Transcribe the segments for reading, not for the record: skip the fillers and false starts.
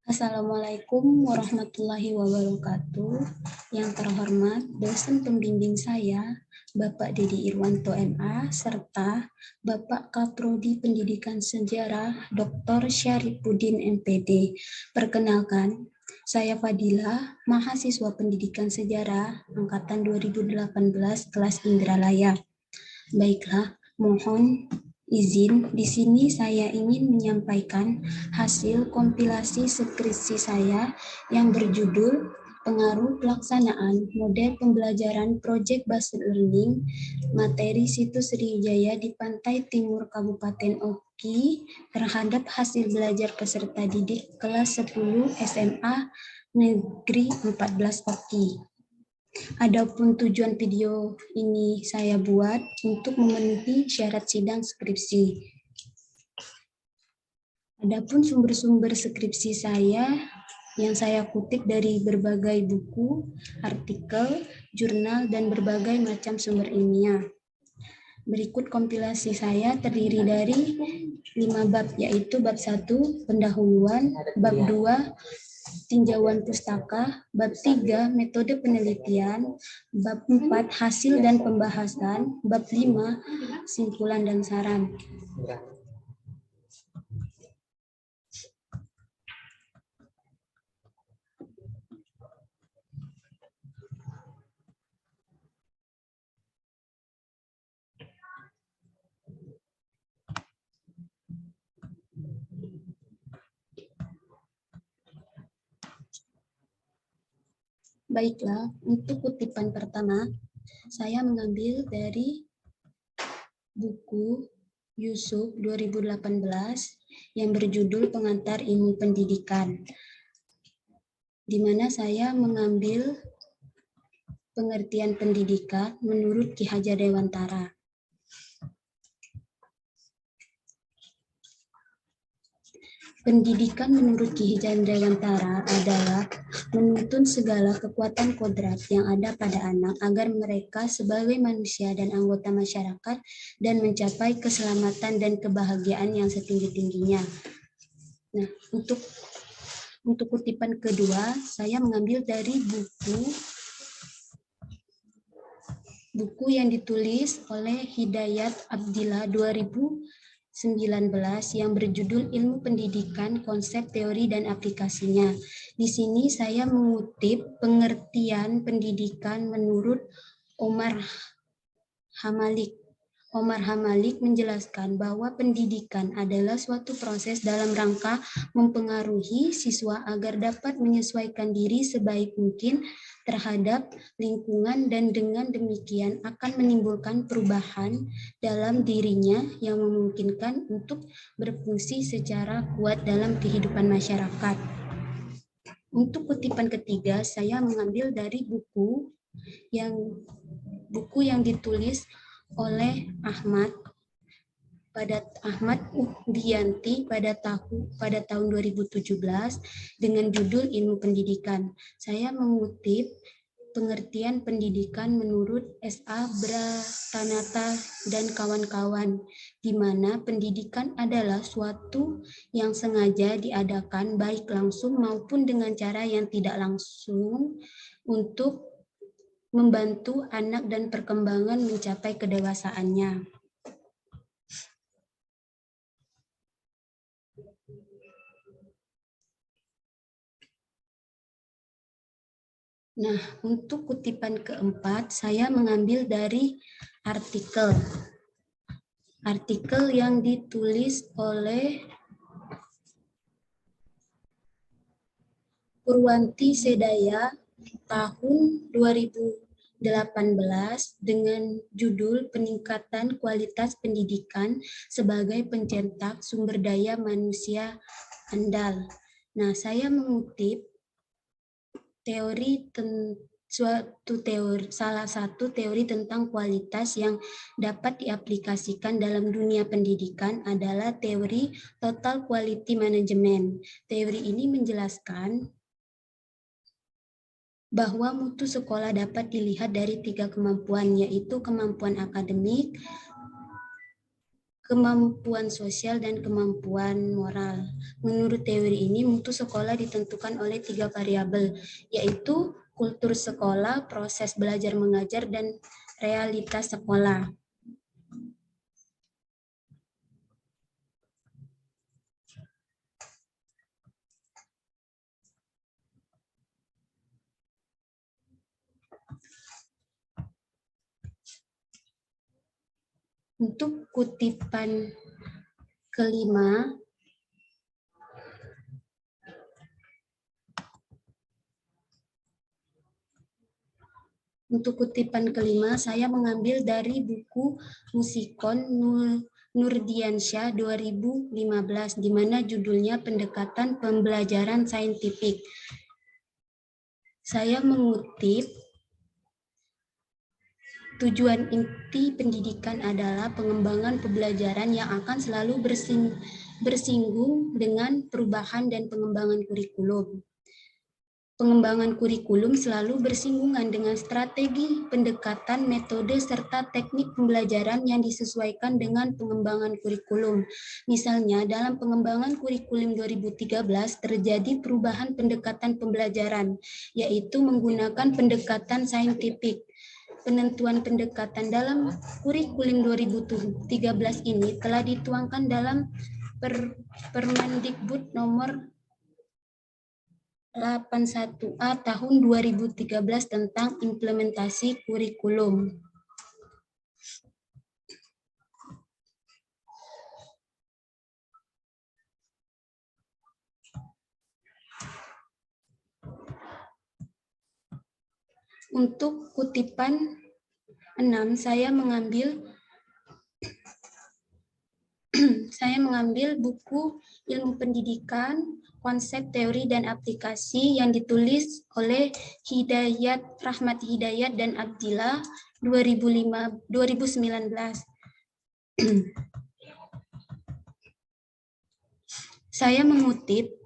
Assalamualaikum warahmatullahi wabarakatuh. Yang terhormat dosen pembimbing saya, Bapak Dedi Irwanto MA, serta Bapak Kaprodi Pendidikan Sejarah, Dr. Syarifuddin MPD. Perkenalkan, saya Fadila, mahasiswa Pendidikan Sejarah, Angkatan 2018, kelas Indralaya. Baiklah, mohon izin, di sini saya ingin menyampaikan hasil kompilasi skripsi saya yang berjudul Pengaruh Pelaksanaan Model Pembelajaran Project Based Learning Materi Situs Sriwijaya di Pantai Timur Kabupaten Oki terhadap hasil belajar peserta didik kelas 10 SMA Negeri 14 Oki. Adapun tujuan video ini saya buat untuk memenuhi syarat sidang skripsi. Adapun sumber-sumber skripsi saya yang saya kutip dari berbagai buku, artikel, jurnal, dan berbagai macam sumber ilmiah. Berikut kompilasi saya terdiri dari 5 bab, yaitu bab 1, pendahuluan, bab 2, tinjauan pustaka, bab 3, metode penelitian, bab 4, hasil dan pembahasan, bab 5, simpulan dan saran. Baiklah, untuk kutipan pertama, saya mengambil dari buku Yusuf 2018 yang berjudul Pengantar Ilmu Pendidikan, di mana saya mengambil pengertian pendidikan menurut Ki Hajar Dewantara. Pendidikan menurut Ki Hajar Dewantara adalah menuntun segala kekuatan kodrat yang ada pada anak agar mereka sebagai manusia dan anggota masyarakat dan mencapai keselamatan dan kebahagiaan yang setinggi-tingginya. Nah, untuk kutipan kedua, saya mengambil dari buku yang ditulis oleh Hidayat Abdillah 2019 yang berjudul Ilmu Pendidikan, Konsep, Teori, dan Aplikasinya. Di sini saya mengutip pengertian pendidikan menurut Omar Hamalik. Omar Hamalik menjelaskan bahwa pendidikan adalah suatu proses dalam rangka mempengaruhi siswa agar dapat menyesuaikan diri sebaik mungkin terhadap lingkungan dan dengan demikian akan menimbulkan perubahan dalam dirinya yang memungkinkan untuk berfungsi secara kuat dalam kehidupan masyarakat. Untuk kutipan ketiga, saya mengambil dari buku yang ditulis oleh Ahmad Uhdiyanti pada tahun 2017 dengan judul Ilmu Pendidikan. Saya mengutip pengertian pendidikan menurut S.A. Bratanata dan kawan-kawan, di mana pendidikan adalah suatu yang sengaja diadakan baik langsung maupun dengan cara yang tidak langsung untuk membantu anak dan perkembangan mencapai kedewasaannya. Nah, untuk kutipan keempat, saya mengambil dari artikel yang ditulis oleh Purwanti Sedaya tahun 2018 dengan judul Peningkatan Kualitas Pendidikan sebagai Pencetak Sumber Daya Manusia Andal. Nah, saya mengutip salah satu teori tentang kualitas yang dapat diaplikasikan dalam dunia pendidikan adalah teori Total Quality Management. Teori ini menjelaskan bahwa mutu sekolah dapat dilihat dari 3 kemampuan, yaitu kemampuan akademik, kemampuan sosial, dan kemampuan moral. Menurut teori ini, mutu sekolah ditentukan oleh 3 variabel, yaitu kultur sekolah, proses belajar mengajar, dan realitas sekolah. Untuk kutipan kelima, saya mengambil dari buku Musikon Nurdiansyah 2015, di mana judulnya Pendekatan Pembelajaran Saintifik. Saya mengutip, tujuan inti pendidikan adalah pengembangan pembelajaran yang akan selalu bersinggung dengan perubahan dan pengembangan kurikulum. Pengembangan kurikulum selalu bersinggungan dengan strategi, pendekatan, metode, serta teknik pembelajaran yang disesuaikan dengan pengembangan kurikulum. Misalnya, dalam pengembangan kurikulum 2013 terjadi perubahan pendekatan pembelajaran, yaitu menggunakan pendekatan saintifik. Penentuan pendekatan dalam kurikulum 2013 ini telah dituangkan dalam Permendikbud nomor 81A tahun 2013 tentang implementasi kurikulum. Untuk kutipan 6, saya mengambil buku Ilmu Pendidikan, Konsep, Teori, dan Aplikasi yang ditulis oleh Rahmat Hidayat dan Abdillah 2019. Saya mengutip,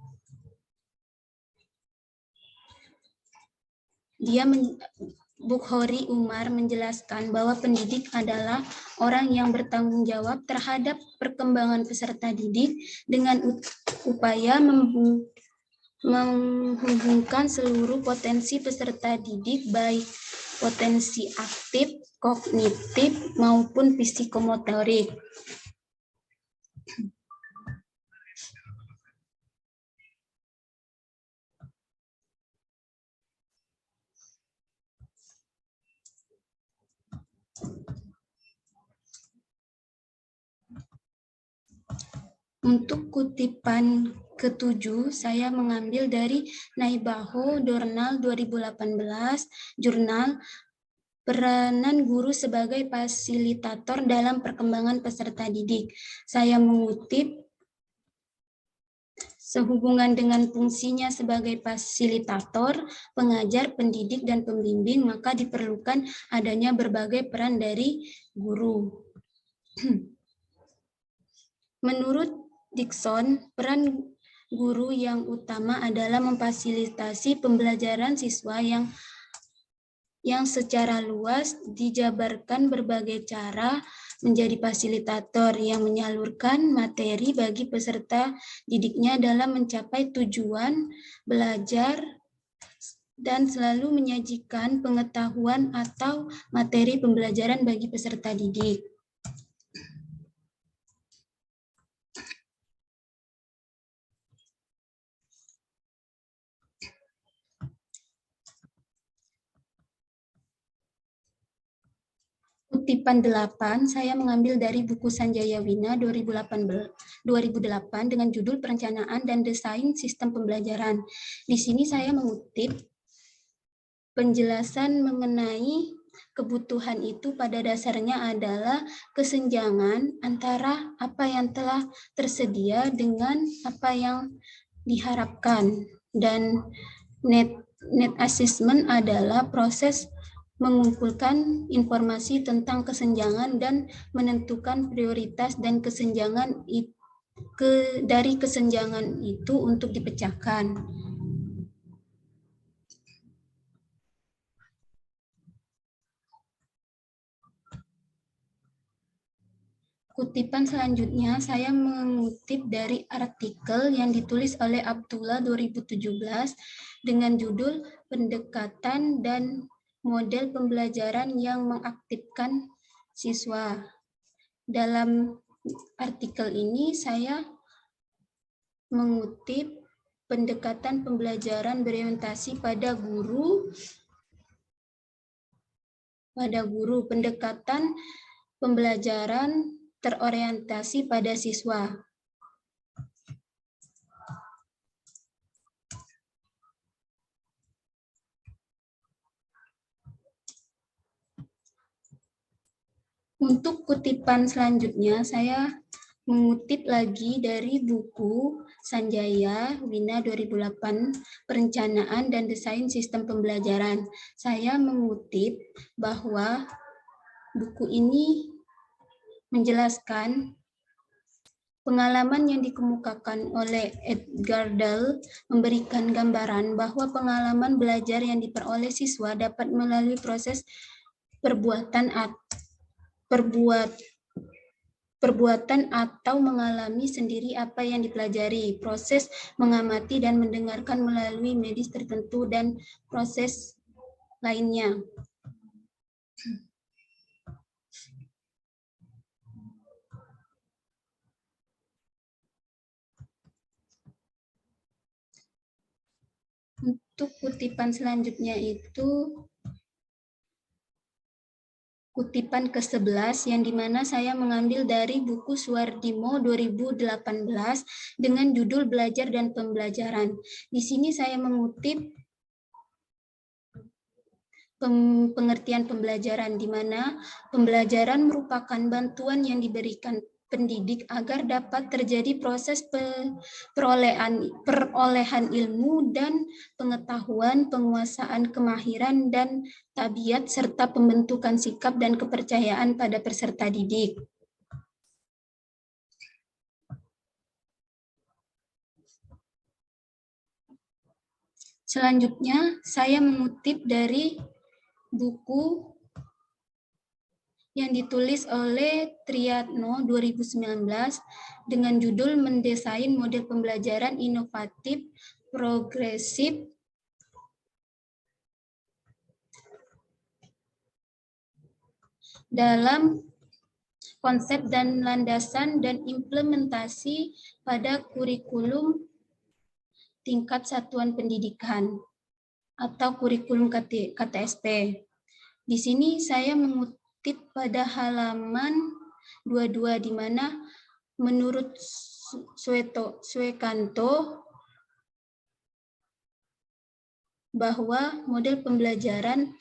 Bukhari Umar menjelaskan bahwa pendidik adalah orang yang bertanggung jawab terhadap perkembangan peserta didik dengan upaya menghubungkan seluruh potensi peserta didik, baik potensi aktif, kognitif, maupun psikomotorik. Untuk kutipan ke-7, saya mengambil dari Naibaho Dornal 2018, jurnal Peranan Guru sebagai Fasilitator dalam Perkembangan Peserta Didik. Saya mengutip, sehubungan dengan fungsinya sebagai fasilitator, pengajar, pendidik, dan pembimbing, maka diperlukan adanya berbagai peran dari guru. Menurut Dickson, peran guru yang utama adalah memfasilitasi pembelajaran siswa yang secara luas dijabarkan berbagai cara, menjadi fasilitator yang menyalurkan materi bagi peserta didiknya dalam mencapai tujuan belajar dan selalu menyajikan pengetahuan atau materi pembelajaran bagi peserta didik. Kutipan 8, saya mengambil dari buku Sanjaya Wina 2008 dengan judul Perencanaan dan Desain Sistem Pembelajaran. Di sini saya mengutip penjelasan mengenai kebutuhan itu pada dasarnya adalah kesenjangan antara apa yang telah tersedia dengan apa yang diharapkan, dan net assessment adalah proses mengumpulkan informasi tentang kesenjangan dan menentukan prioritas dan kesenjangan dari kesenjangan itu untuk dipecahkan. Kutipan selanjutnya saya mengutip dari artikel yang ditulis oleh Abdullah 2017 dengan judul Pendekatan dan Model Pembelajaran yang Mengaktifkan Siswa. Dalam artikel ini saya mengutip pendekatan pembelajaran berorientasi pada guru, pendekatan pembelajaran terorientasi pada siswa. Untuk kutipan selanjutnya, saya mengutip lagi dari buku Sanjaya Wina 2008, Perencanaan dan Desain Sistem Pembelajaran. Saya mengutip bahwa buku ini menjelaskan pengalaman yang dikemukakan oleh Edgar Dahl memberikan gambaran bahwa pengalaman belajar yang diperoleh siswa dapat melalui proses perbuatan atau mengalami sendiri apa yang dipelajari, proses mengamati dan mendengarkan melalui medis tertentu, dan proses lainnya. Untuk kutipan selanjutnya itu kutipan ke-11 yang dimana saya mengambil dari buku Suwardimo 2018 dengan judul Belajar dan Pembelajaran. Di sini saya mengutip pengertian pembelajaran, di mana pembelajaran merupakan bantuan yang diberikan pendidik agar dapat terjadi proses perolehan ilmu dan pengetahuan, penguasaan kemahiran dan tabiat, serta pembentukan sikap dan kepercayaan pada peserta didik. Selanjutnya, saya mengutip dari buku yang ditulis oleh Triatno 2019 dengan judul Mendesain Model Pembelajaran Inovatif Progresif dalam konsep dan landasan dan implementasi pada kurikulum tingkat satuan pendidikan atau kurikulum KTSP. Di sini saya mengutip pada halaman 22, di mana menurut Suekanto bahwa model pembelajaran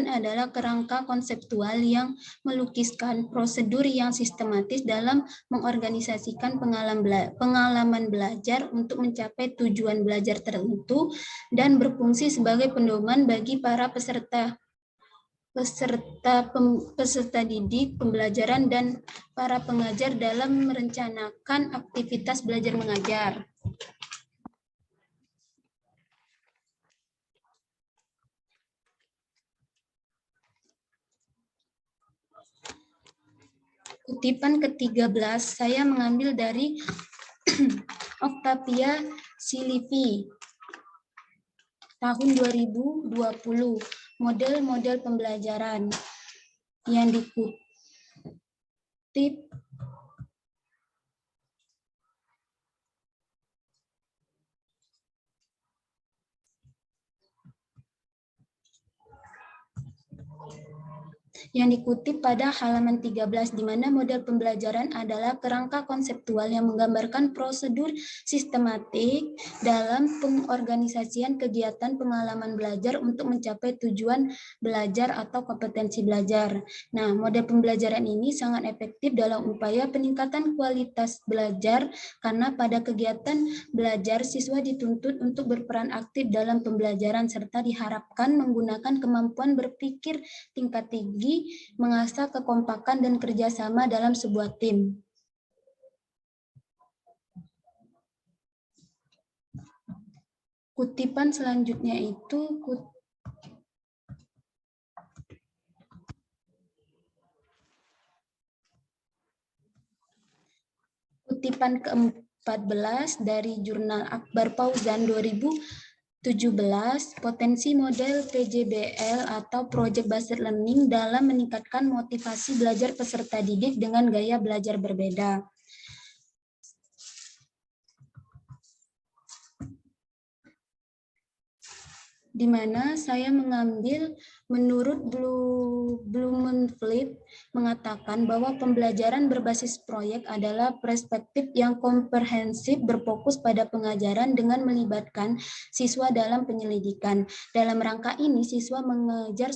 adalah kerangka konseptual yang melukiskan prosedur yang sistematis dalam mengorganisasikan pengalaman belajar untuk mencapai tujuan belajar tertentu dan berfungsi sebagai pedoman bagi para peserta didik, pembelajaran, dan para pengajar dalam merencanakan aktivitas belajar mengajar. Kutipan ke-13 saya mengambil dari Octavia Silivi tahun 2020, model-model pembelajaran, yang dikutip pada halaman 13, di mana model pembelajaran adalah kerangka konseptual yang menggambarkan prosedur sistematik dalam pengorganisasian kegiatan pengalaman belajar untuk mencapai tujuan belajar atau kompetensi belajar. Nah, model pembelajaran ini sangat efektif dalam upaya peningkatan kualitas belajar karena pada kegiatan belajar siswa dituntut untuk berperan aktif dalam pembelajaran serta diharapkan menggunakan kemampuan berpikir tingkat tinggi, mengasah kekompakan dan kerjasama dalam sebuah tim. Kutipan selanjutnya itu kutipan ke-14 dari Jurnal Akbar Fauzan 2017, potensi model PJBL atau Project Based Learning dalam meningkatkan motivasi belajar peserta didik dengan gaya belajar berbeda. Di mana saya mengambil menurut Blumenfeld mengatakan bahwa pembelajaran berbasis proyek adalah perspektif yang komprehensif berfokus pada pengajaran dengan melibatkan siswa dalam penyelidikan. Dalam rangka ini, siswa mengejar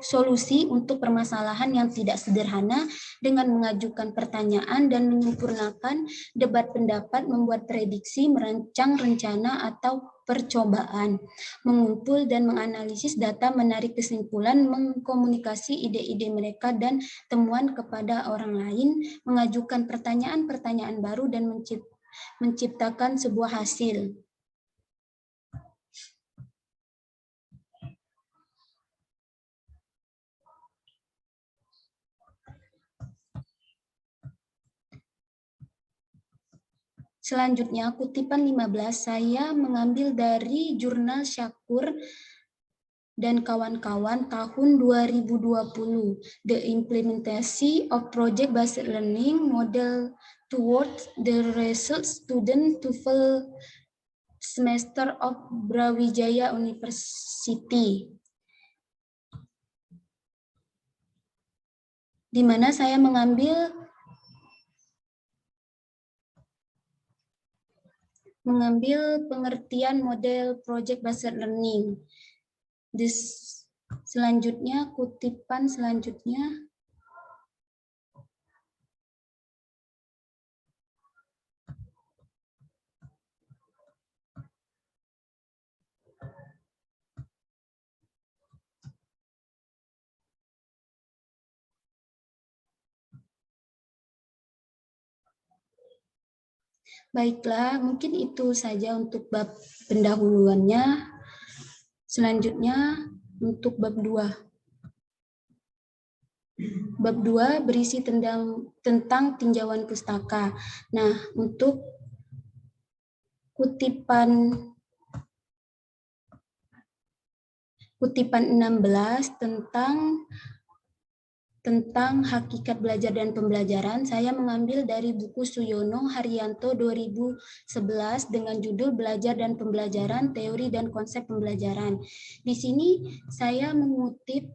solusi untuk permasalahan yang tidak sederhana dengan mengajukan pertanyaan dan menyempurnakan debat pendapat, membuat prediksi, merancang rencana atau percobaan, mengumpul dan menganalisis data, menarik kesimpulan, mengkomunikasi ide-ide mereka dan temuan kepada orang lain, mengajukan pertanyaan-pertanyaan baru dan menciptakan sebuah hasil. Selanjutnya, kutipan 15 saya mengambil dari Jurnal Syakur dan kawan-kawan tahun 2020, The Implementation of Project Based Learning Model Towards the Result Student TOEFL Semester of Brawijaya University. Di mana saya mengambil pengertian model project based learning. Selanjutnya, kutipan selanjutnya. Baiklah, mungkin itu saja untuk bab pendahuluannya. Selanjutnya untuk bab 2. Bab 2 berisi tentang tinjauan pustaka. Nah, untuk kutipan 16 tentang hakikat belajar dan pembelajaran, saya mengambil dari buku Suyono Haryanto 2011 dengan judul Belajar dan Pembelajaran, Teori dan Konsep Pembelajaran. Di sini saya mengutip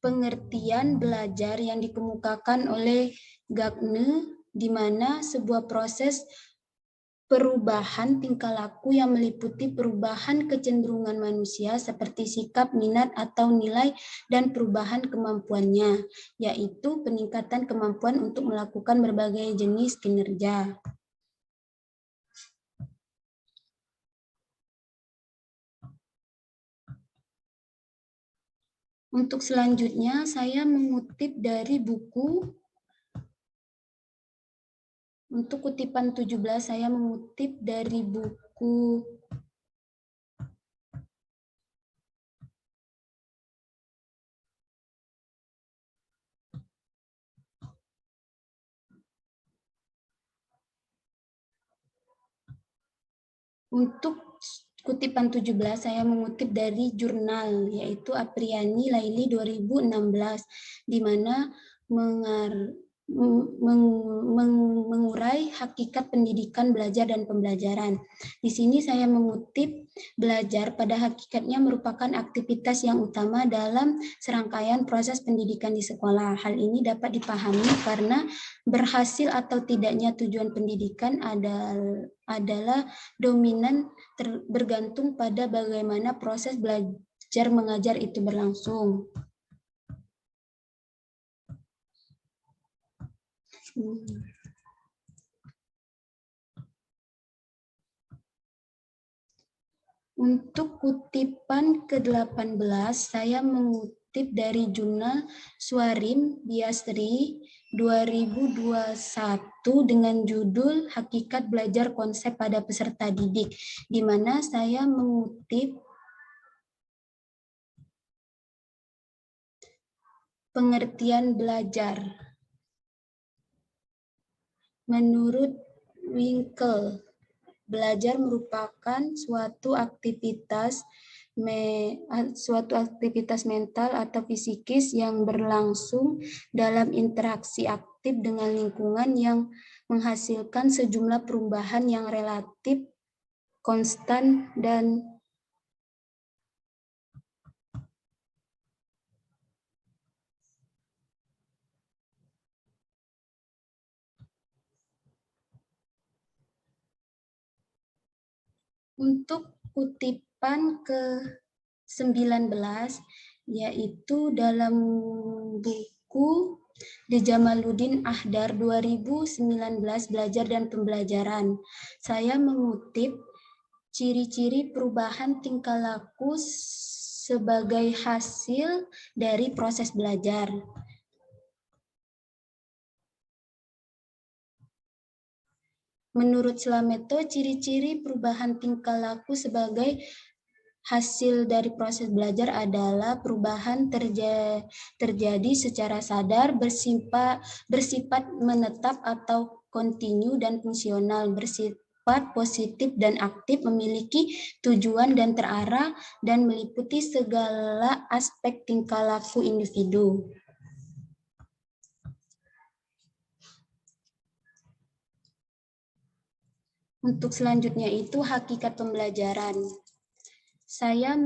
pengertian belajar yang dikemukakan oleh Gagne, di mana sebuah proses perubahan tingkah laku yang meliputi perubahan kecenderungan manusia seperti sikap, minat, atau nilai, dan perubahan kemampuannya, yaitu peningkatan kemampuan untuk melakukan berbagai jenis kinerja. Untuk selanjutnya, saya mengutip dari buku. Untuk kutipan 17, saya mengutip dari buku kutipan 17 saya mengutip dari jurnal, yaitu Apriani Laili 2016, di mana mengurai hakikat pendidikan belajar dan pembelajaran. Di sini saya mengutip, belajar pada hakikatnya merupakan aktivitas yang utama dalam serangkaian proses pendidikan di sekolah. Hal ini dapat dipahami karena berhasil atau tidaknya tujuan pendidikan adalah dominan bergantung pada bagaimana proses belajar mengajar itu berlangsung. Untuk kutipan ke-18, saya mengutip dari jurnal Swarim Biasri 2021 dengan judul Hakikat Belajar Konsep pada Peserta Didik, di mana saya mengutip Pengertian belajar. Menurut Winkel, belajar merupakan suatu aktivitas mental atau fisikis yang berlangsung dalam interaksi aktif dengan lingkungan yang menghasilkan sejumlah perubahan yang relatif konstan dan untuk kutipan ke-19 yaitu dalam buku The Jamaluddin Ahdar 2019 Belajar dan Pembelajaran. Saya mengutip ciri-ciri perubahan tingkah laku sebagai hasil dari proses belajar. Menurut Slameto, ciri-ciri perubahan tingkah laku sebagai hasil dari proses belajar adalah perubahan terjadi secara sadar, bersifat menetap atau kontinu dan fungsional, bersifat positif dan aktif, memiliki tujuan dan terarah, dan meliputi segala aspek tingkah laku individu. Untuk selanjutnya itu hakikat pembelajaran. Saya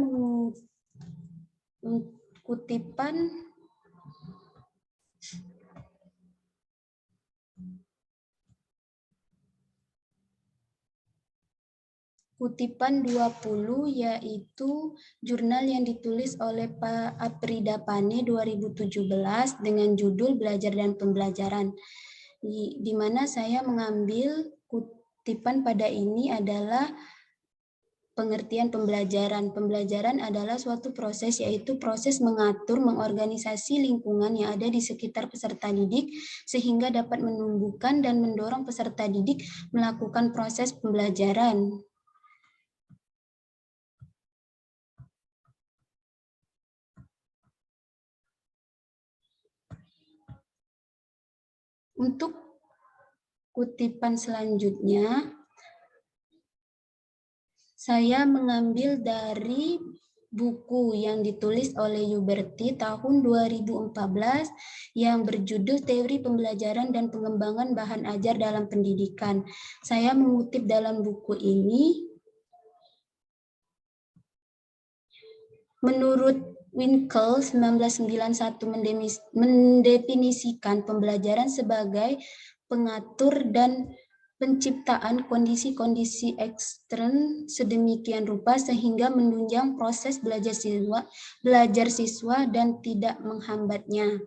kutipan kutipan 20 yaitu jurnal yang ditulis oleh Pak Aprida Pane 2017 dengan judul Belajar dan Pembelajaran. Di mana saya mengambil kutipan pada ini adalah pengertian pembelajaran. Pembelajaran adalah suatu proses, yaitu proses mengatur, mengorganisasi lingkungan yang ada di sekitar peserta didik, sehingga dapat menumbuhkan dan mendorong peserta didik melakukan proses pembelajaran. Untuk kutipan selanjutnya, saya mengambil dari buku yang ditulis oleh Huberti tahun 2014 yang berjudul Teori Pembelajaran dan Pengembangan Bahan Ajar dalam Pendidikan. Saya mengutip dalam buku ini, menurut Winkel 1991 mendefinisikan pembelajaran sebagai pengatur dan penciptaan kondisi-kondisi ekstern sedemikian rupa sehingga menunjang proses belajar siswa dan tidak menghambatnya.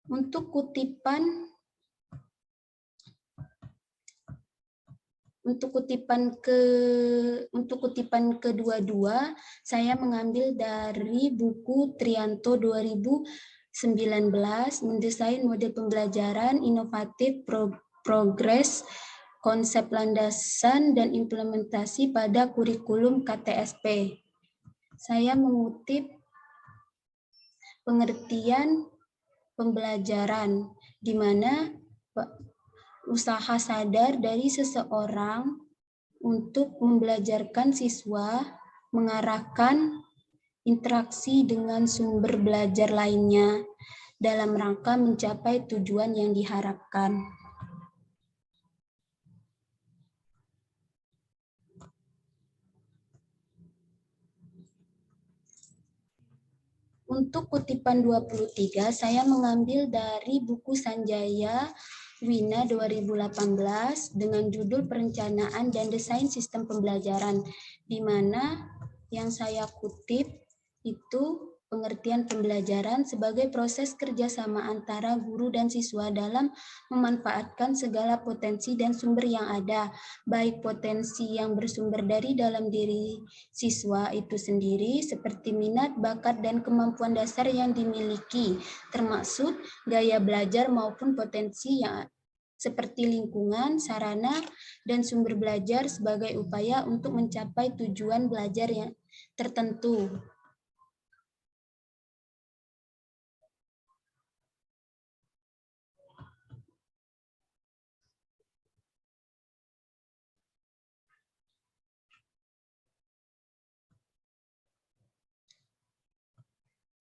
Untuk kutipan kedua-dua, saya mengambil dari buku Trianto 2019, mendesain model pembelajaran inovatif, progres, konsep landasan, dan implementasi pada kurikulum KTSP. Saya mengutip pengertian pembelajaran, di mana usaha sadar dari seseorang untuk membelajarkan siswa, mengarahkan interaksi dengan sumber belajar lainnya dalam rangka mencapai tujuan yang diharapkan. Untuk kutipan 23, saya mengambil dari buku Sanjaya Wina 2018 dengan judul Perencanaan dan Desain Sistem Pembelajaran, di mana yang saya kutip itu pengertian pembelajaran sebagai proses kerjasama antara guru dan siswa dalam memanfaatkan segala potensi dan sumber yang ada, baik potensi yang bersumber dari dalam diri siswa itu sendiri, seperti minat, bakat, dan kemampuan dasar yang dimiliki, termasuk gaya belajar maupun potensi yang seperti lingkungan, sarana, dan sumber belajar sebagai upaya untuk mencapai tujuan belajar yang tertentu.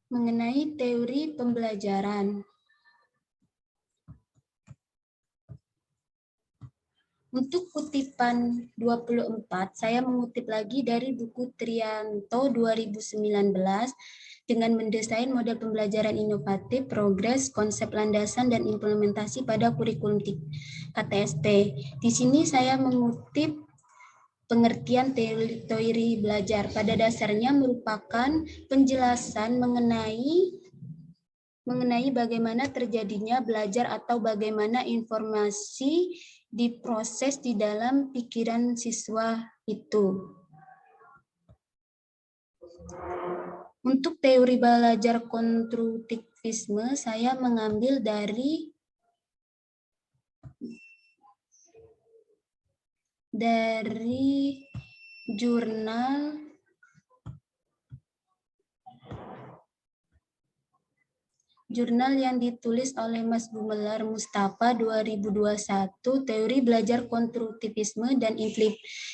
mengenai teori pembelajaran. Untuk kutipan 24, saya mengutip lagi dari buku Trianto 2019 dengan mendesain model pembelajaran inovatif, progres, konsep landasan, dan implementasi pada kurikulum KTSP. Di sini saya mengutip pengertian teori belajar. Pada dasarnya merupakan penjelasan mengenai bagaimana terjadinya belajar atau bagaimana informasi diproses di dalam pikiran siswa itu. Untuk teori belajar konstruktivisme, saya mengambil dari jurnal yang ditulis oleh Mas Gumelar Mustafa 2021, Teori Belajar Konstruktivisme dan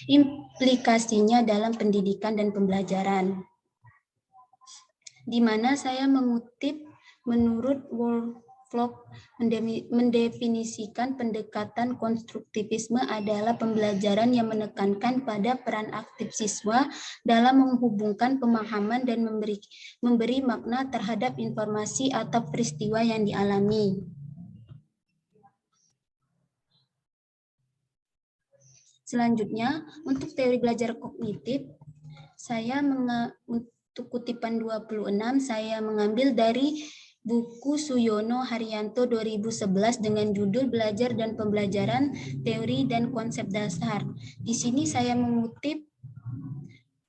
Implikasinya dalam Pendidikan dan Pembelajaran. Di mana saya mengutip menurut Workflow mendefinisikan pendekatan konstruktivisme adalah pembelajaran yang menekankan pada peran aktif siswa dalam menghubungkan pemahaman dan memberi makna terhadap informasi atau peristiwa yang dialami. Selanjutnya, untuk teori belajar kognitif, untuk kutipan 26, saya mengambil dari buku Suyono Haryanto 2011 dengan judul Belajar dan Pembelajaran, Teori dan Konsep Dasar. Di sini saya mengutip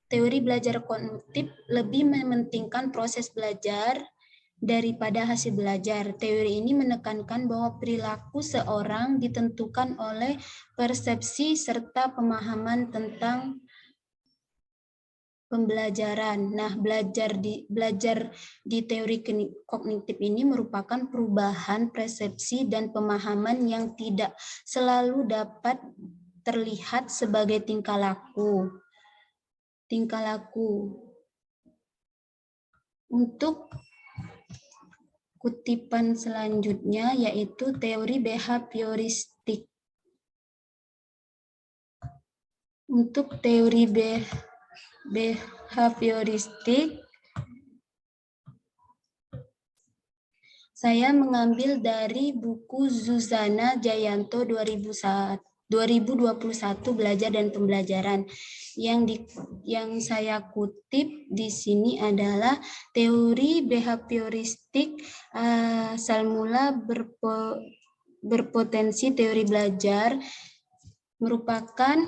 teori belajar kognitif lebih mementingkan proses belajar daripada hasil belajar. Teori ini menekankan bahwa perilaku seorang ditentukan oleh persepsi serta pemahaman tentang pembelajaran. Nah, belajar di teori kognitif ini merupakan perubahan persepsi dan pemahaman yang tidak selalu dapat terlihat sebagai tingkah laku. Untuk kutipan selanjutnya yaitu teori behavioristik. Untuk teori behavioristik, saya mengambil dari buku Zuzana Jayanto 2021 Belajar dan Pembelajaran. Yang saya kutip di sini adalah teori behavioristik asal mula berpotensi teori belajar merupakan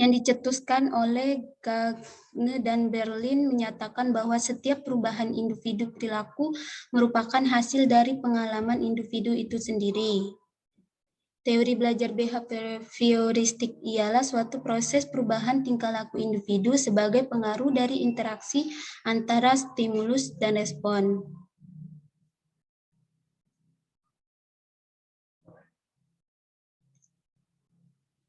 yang dicetuskan oleh Gagne dan Berlin menyatakan bahwa setiap perubahan individu perilaku merupakan hasil dari pengalaman individu itu sendiri. Teori belajar behavioristik ialah suatu proses perubahan tingkah laku individu sebagai pengaruh dari interaksi antara stimulus dan respon.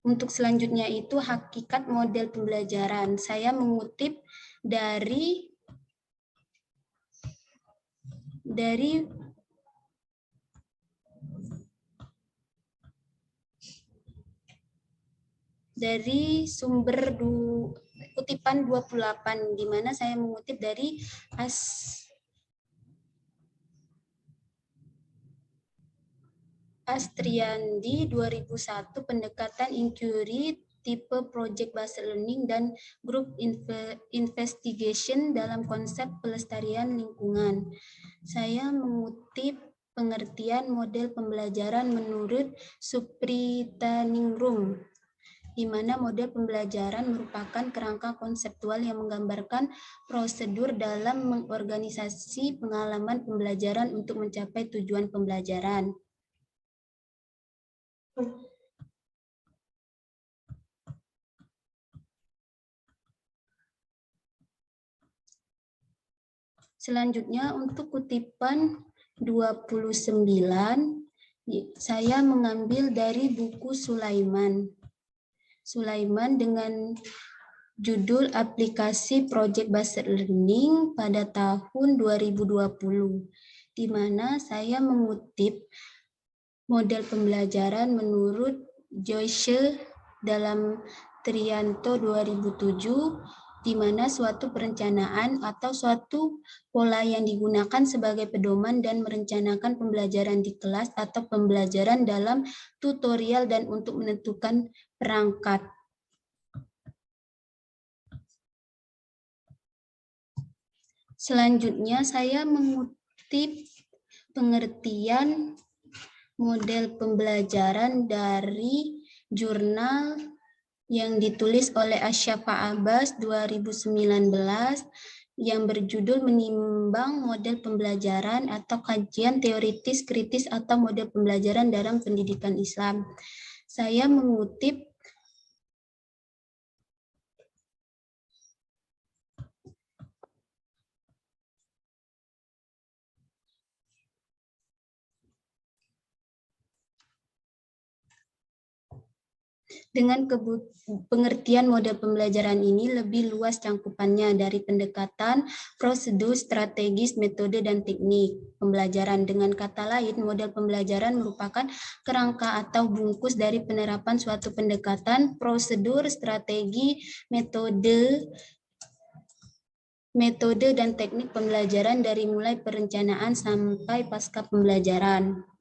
Untuk selanjutnya itu hakikat model pembelajaran. Saya mengutip dari sumber kutipan 28, di mana saya mengutip dari Astriandi 2001 pendekatan inquiry tipe project based learning dan group investigation dalam konsep pelestarian lingkungan. Saya mengutip pengertian model pembelajaran menurut Suprithaningrum, di mana model pembelajaran merupakan kerangka konseptual yang menggambarkan prosedur dalam mengorganisasi pengalaman pembelajaran untuk mencapai tujuan pembelajaran. Selanjutnya untuk kutipan 29, saya mengambil dari buku Sulaiman dengan judul aplikasi Project Based Learning pada tahun 2020, di mana saya mengutip model pembelajaran menurut Joyce dalam Trianto 2007, di mana suatu perencanaan atau suatu pola yang digunakan sebagai pedoman dan merencanakan pembelajaran di kelas atau pembelajaran dalam tutorial dan untuk menentukan perangkat. Selanjutnya saya mengutip pengertian model pembelajaran dari jurnal yang ditulis oleh Asyafa Abbas 2019 yang berjudul Menimbang Model Pembelajaran atau Kajian Teoritis Kritis atau Model Pembelajaran dalam Pendidikan Islam. Saya mengutip dengan pengertian model pembelajaran ini lebih luas cangkupannya dari pendekatan, prosedur, strategis, metode, dan teknik pembelajaran. Dengan kata lain, model pembelajaran merupakan kerangka atau bungkus dari penerapan suatu pendekatan, prosedur, strategi, metode, dan teknik pembelajaran dari mulai perencanaan sampai pasca pembelajaran.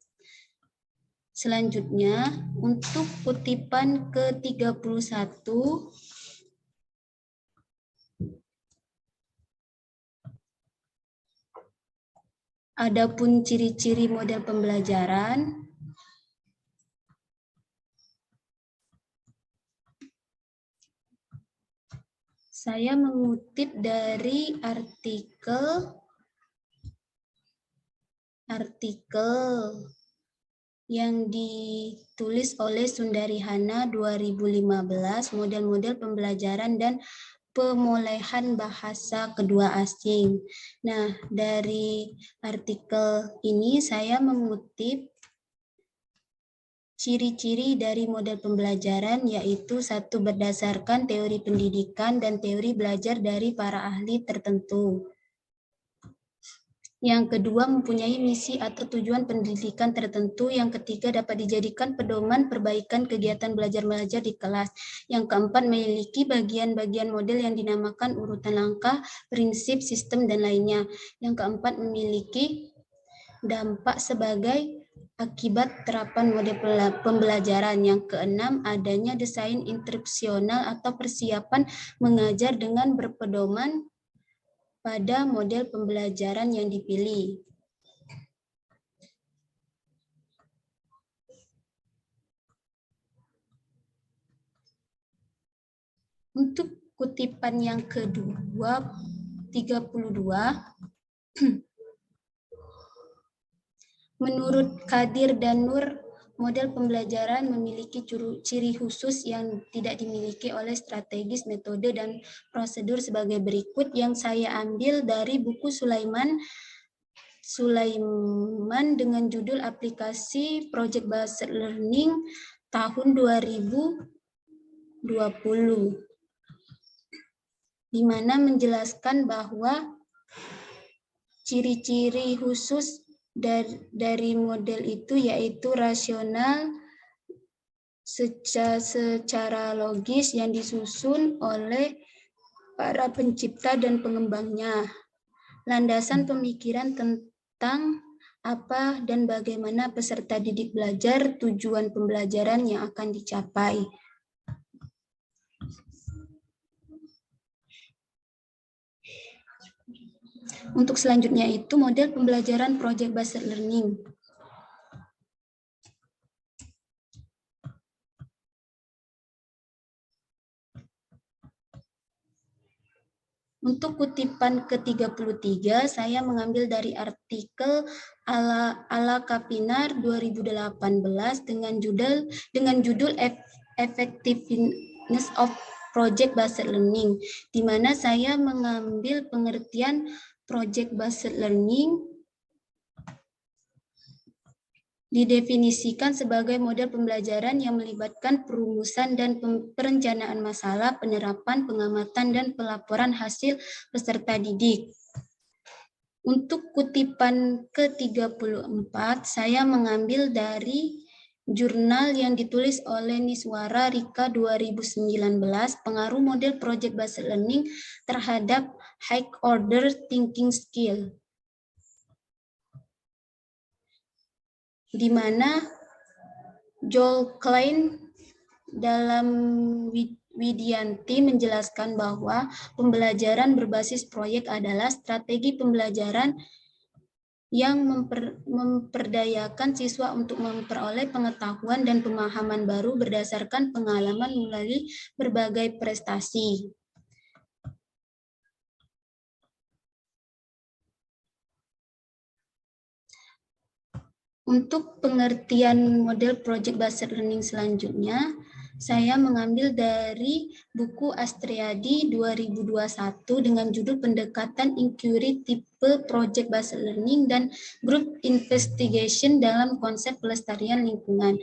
Selanjutnya, untuk kutipan ke-31, adapun ciri-ciri model pembelajaran, saya mengutip dari artikel yang ditulis oleh Sundari Hana 2015, model-model pembelajaran dan pemulihan bahasa kedua asing. Nah, dari artikel ini saya mengutip ciri-ciri dari model pembelajaran, yaitu satu, berdasarkan teori pendidikan dan teori belajar dari para ahli tertentu. Yang kedua, mempunyai misi atau tujuan pendidikan tertentu. Yang ketiga, dapat dijadikan pedoman perbaikan kegiatan belajar-mengajar di kelas. Yang keempat, memiliki bagian-bagian model yang dinamakan urutan langkah, prinsip, sistem, dan lainnya. Yang keempat, memiliki dampak sebagai akibat terapan model pembelajaran. Yang keenam, adanya desain instruksional atau persiapan mengajar dengan berpedoman pada model pembelajaran yang dipilih. Untuk kutipan yang kedua, 32, menurut Kadir dan Nur, model pembelajaran memiliki ciri khusus yang tidak dimiliki oleh strategis, metode, dan prosedur sebagai berikut, yang saya ambil dari buku Sulaiman dengan judul Aplikasi Project Based Learning tahun 2020, di mana menjelaskan bahwa ciri-ciri khusus dari model itu yaitu rasional secara logis yang disusun oleh para pencipta dan pengembangnya, landasan pemikiran tentang apa dan bagaimana peserta didik belajar, tujuan pembelajaran yang akan dicapai. Untuk selanjutnya itu model pembelajaran Project Based Learning. Untuk kutipan ke-33, saya mengambil dari artikel Ala Kapinar 2018 dengan judul Effectiveness of Project Based Learning, di mana saya mengambil pengertian Project Based Learning didefinisikan sebagai model pembelajaran yang melibatkan perumusan dan perencanaan masalah, penerapan, pengamatan, dan pelaporan hasil peserta didik. Untuk kutipan ke-34, saya mengambil dari jurnal yang ditulis oleh Niswara Rika 2019, pengaruh model Project Based Learning terhadap high order thinking skill, di mana Joel Klein dalam Widianti menjelaskan bahwa pembelajaran berbasis proyek adalah strategi pembelajaran yang memperdayakan siswa untuk memperoleh pengetahuan dan pemahaman baru berdasarkan pengalaman melalui berbagai prestasi. Untuk pengertian model Project Based Learning selanjutnya, saya mengambil dari buku Astriadi 2021 dengan judul Pendekatan Inquiry Tipe Project Based Learning dan Group Investigation dalam Konsep Pelestarian Lingkungan.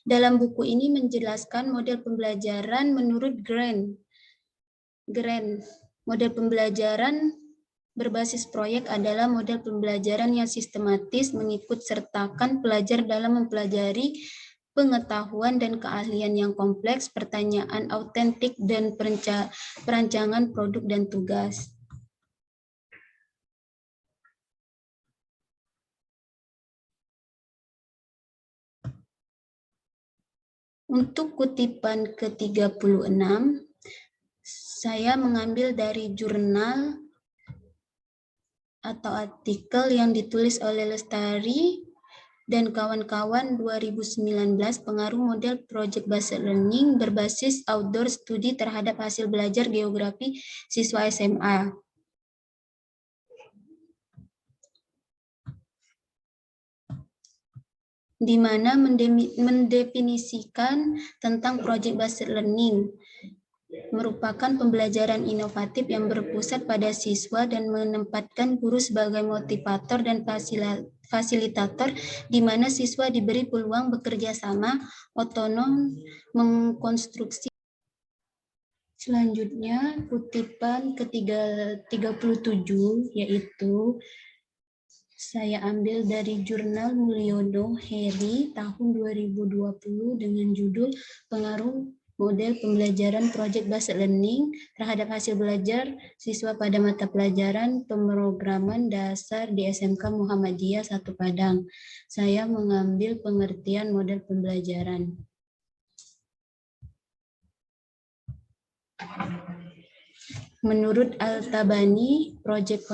Dalam buku ini menjelaskan model pembelajaran menurut Grant. Model pembelajaran berbasis proyek adalah model pembelajaran yang sistematis, mengikut sertakan pelajar dalam mempelajari pengetahuan dan keahlian yang kompleks, pertanyaan autentik, dan perancangan produk dan tugas. Untuk kutipan ke-36, saya mengambil dari jurnal atau artikel yang ditulis oleh Lestari dan kawan-kawan 2019, pengaruh model Project Based Learning berbasis outdoor studi terhadap hasil belajar geografi siswa SMA. Di mana mendefinisikan tentang Project Based Learning, merupakan pembelajaran inovatif yang berpusat pada siswa dan menempatkan guru sebagai motivator dan fasilitator, di mana siswa diberi peluang bekerja sama, otonom, mengkonstruksi. Selanjutnya, kutipan ke-37, yaitu saya ambil dari jurnal Mulyono Heri tahun 2020 dengan judul Pengaruh Model Pembelajaran Project Based Learning terhadap hasil belajar siswa pada mata pelajaran pemrograman dasar di SMK Muhammadiyah 1 Padang. Saya mengambil pengertian model pembelajaran. Menurut Al-Tabani, Project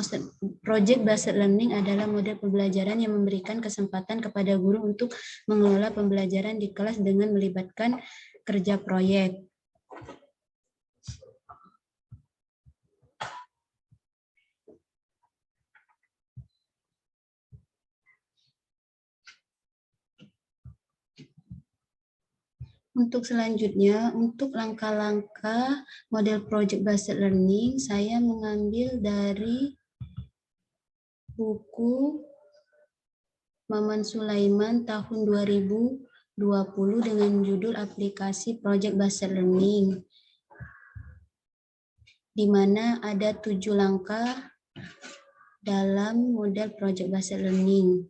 Based Learning adalah model pembelajaran yang memberikan kesempatan kepada guru untuk mengelola pembelajaran di kelas dengan melibatkan kerja proyek. Untuk selanjutnya, untuk langkah-langkah model Project Based Learning, saya mengambil dari buku Maman Sulaiman tahun 2020 dengan judul Aplikasi Project Based Learning, di mana ada 7 langkah dalam model Project Based Learning.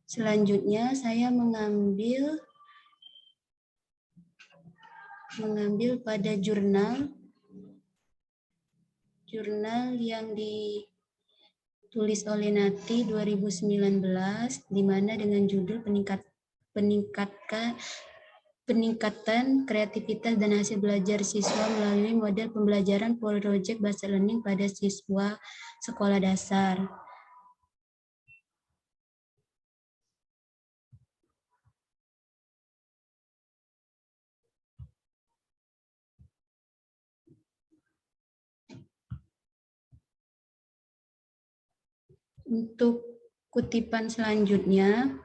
Selanjutnya saya mengambil pada jurnal yang ditulis oleh Nati 2019, di mana dengan judul peningkatan kreativitas dan hasil belajar siswa melalui model pembelajaran Project Based Learning pada siswa sekolah dasar. Untuk kutipan selanjutnya,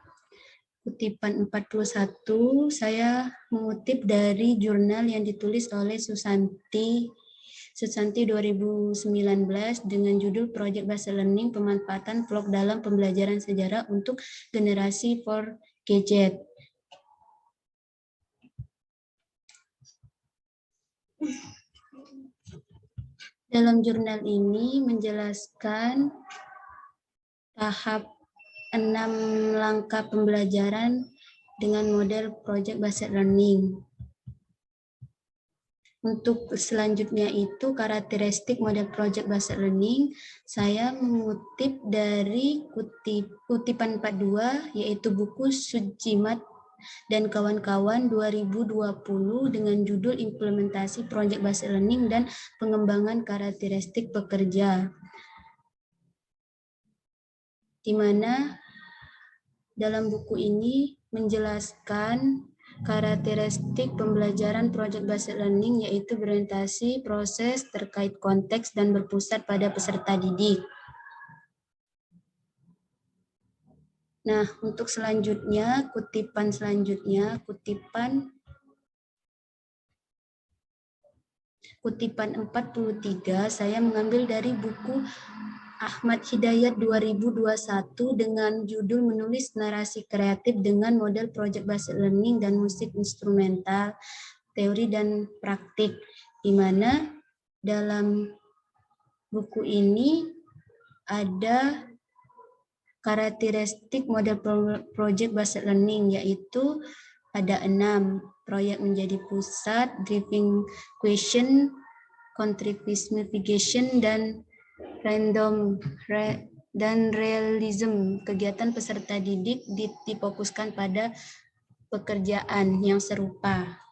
kutipan 41, saya mengutip dari jurnal yang ditulis oleh Susanti 2019 dengan judul Project Based Learning Pemanfaatan Vlog dalam Pembelajaran Sejarah untuk Generasi 4GZ. Dalam jurnal ini menjelaskan tahap 6 langkah pembelajaran dengan model Project Based Learning. Untuk selanjutnya itu karakteristik model Project Based Learning, saya mengutip dari kutipan 42, yaitu buku Sujimat dan kawan-kawan 2020 dengan judul Implementasi Project Based Learning dan Pengembangan Karakteristik Pekerja, di mana dalam buku ini menjelaskan karakteristik pembelajaran Project Based Learning, yaitu berorientasi proses terkait konteks dan berpusat pada peserta didik. Nah, untuk selanjutnya, kutipan 43, saya mengambil dari buku Ahmad Hidayat 2021 dengan judul Menulis Narasi Kreatif dengan Model Project Based Learning dan Musik Instrumental, Teori dan Praktik, di mana dalam buku ini ada karakteristik model Project Based Learning, yaitu ada 6, proyek menjadi pusat, driving question, contribution, dan random dan realism. Kegiatan peserta didik difokuskan pada pekerjaan yang serupa.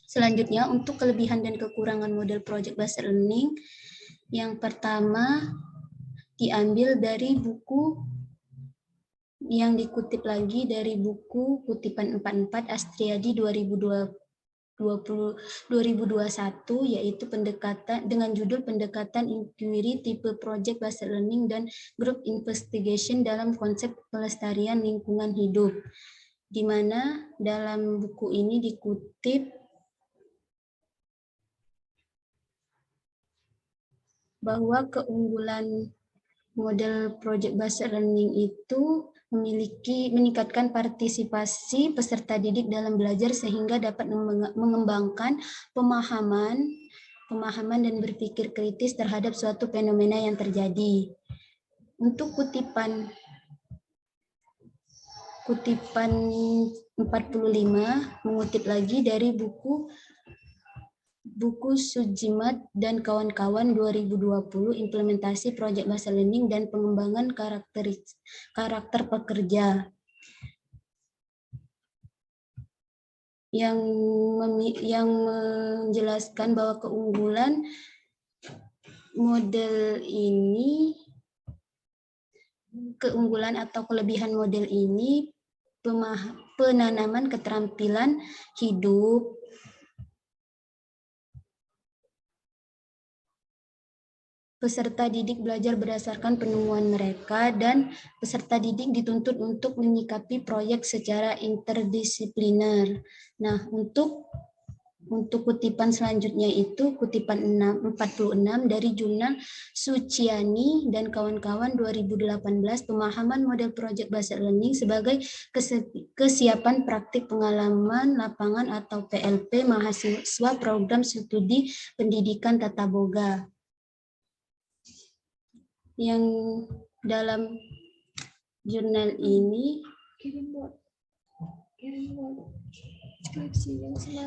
Selanjutnya, untuk kelebihan dan kekurangan model Project Based Learning, yang pertama diambil dari buku yang dikutip lagi dari buku kutipan 44 Astriadi 2021, yaitu pendekatan dengan judul Pendekatan Inquiry Tipe Project Based Learning dan Group Investigation dalam Konsep Pelestarian Lingkungan Hidup, di mana dalam buku ini dikutip bahwa keunggulan model Project Based Learning itu meningkatkan partisipasi peserta didik dalam belajar sehingga dapat mengembangkan pemahaman dan berpikir kritis terhadap suatu fenomena yang terjadi. Untuk kutipan 45 mengutip lagi dari buku Sujimat dan kawan-kawan 2020, Implementasi Project Based Learning dan Pengembangan Karakter Pekerja, yang menjelaskan bahwa keunggulan atau kelebihan model ini penanaman keterampilan hidup, peserta didik belajar berdasarkan penemuan mereka, dan peserta didik dituntut untuk menyikapi proyek secara interdisipliner. Nah, untuk kutipan selanjutnya itu kutipan 46 dari jurnal Suciani dan kawan-kawan 2018, Pemahaman Model Project Based Learning sebagai kesiapan praktik pengalaman lapangan atau PLP mahasiswa program studi pendidikan tata boga. Yang dalam jurnal ini,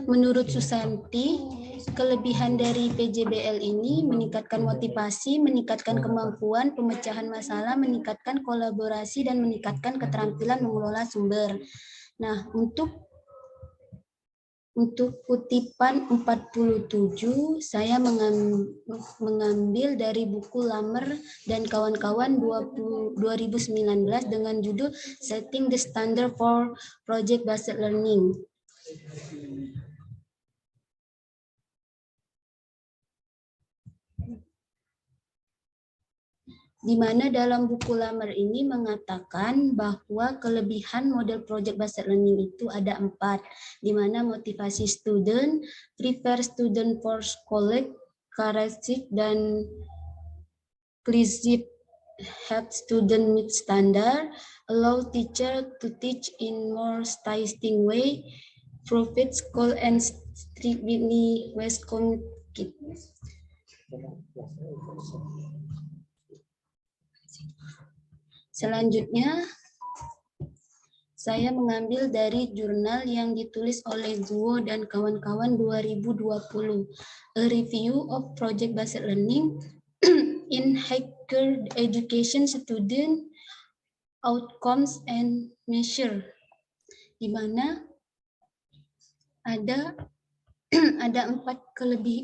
menurut Susanti, kelebihan dari PJBL ini meningkatkan motivasi, meningkatkan kemampuan pemecahan masalah, meningkatkan kolaborasi, dan meningkatkan keterampilan mengelola sumber. Nah, untuk kutipan 47, saya mengambil dari buku Lamer dan kawan-kawan 2019 dengan judul Setting the Standard for Project Based Learning. di mana dalam buku Lamer ini mengatakan bahwa kelebihan model project based learning itu ada 4, di mana motivasi student, prepare student for college, characteristic dan inclusive, help student meet standard, allow teacher to teach in more stylistic way, provide school and strictly West communicate. Selanjutnya, saya mengambil dari jurnal yang ditulis oleh Guo dan kawan-kawan 2020, A Review of Project-Based Learning in Higher Education Student Outcomes and Measure, di mana ada 4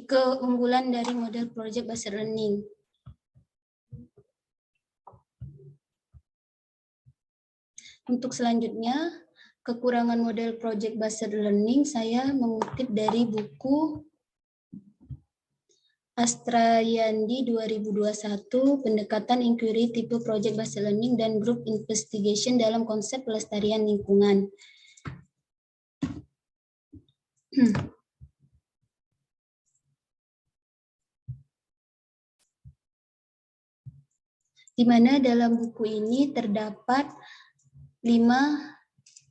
keunggulan dari model Project-Based Learning. Untuk selanjutnya, kekurangan model project-based learning, saya mengutip dari buku Astrayandi 2021, Pendekatan Inquiry Tipe Project-Based Learning dan Group Investigation dalam Konsep Pelestarian Lingkungan. Di mana dalam buku ini terdapat 5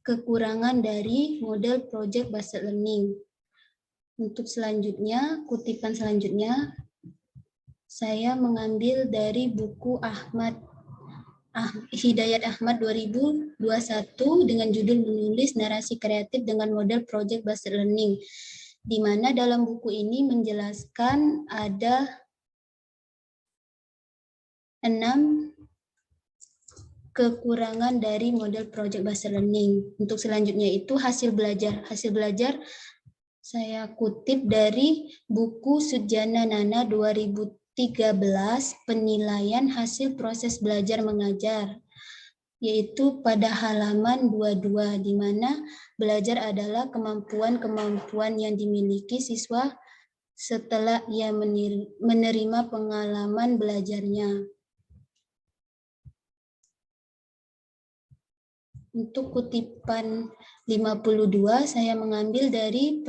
kekurangan dari model project based learning. Untuk selanjutnya, kutipan selanjutnya, saya mengambil dari buku Hidayat Ahmad 2021 dengan judul Menulis Narasi Kreatif dengan Model Project Based Learning, di mana dalam buku ini menjelaskan ada 6 kekurangan dari model project based learning. Untuk selanjutnya itu hasil belajar. Hasil belajar saya kutip dari buku Sujana Nana 2013, Penilaian Hasil Proses Belajar Mengajar, yaitu pada halaman 22, di mana belajar adalah kemampuan-kemampuan yang dimiliki siswa setelah ia menerima pengalaman belajarnya. Untuk kutipan 52, saya mengambil dari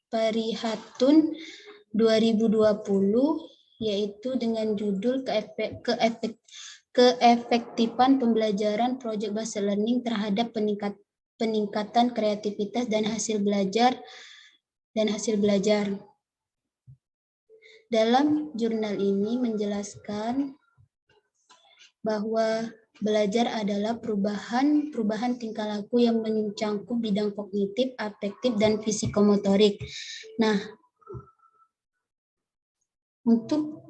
Parihatun 2020, yaitu dengan judul Keefektifan Pembelajaran Project Based Learning terhadap peningkatan kreativitas dan hasil belajar. Dalam jurnal ini menjelaskan bahwa belajar adalah perubahan tingkah laku yang mencangkup bidang kognitif, afektif, dan fisikomotorik. Nah, untuk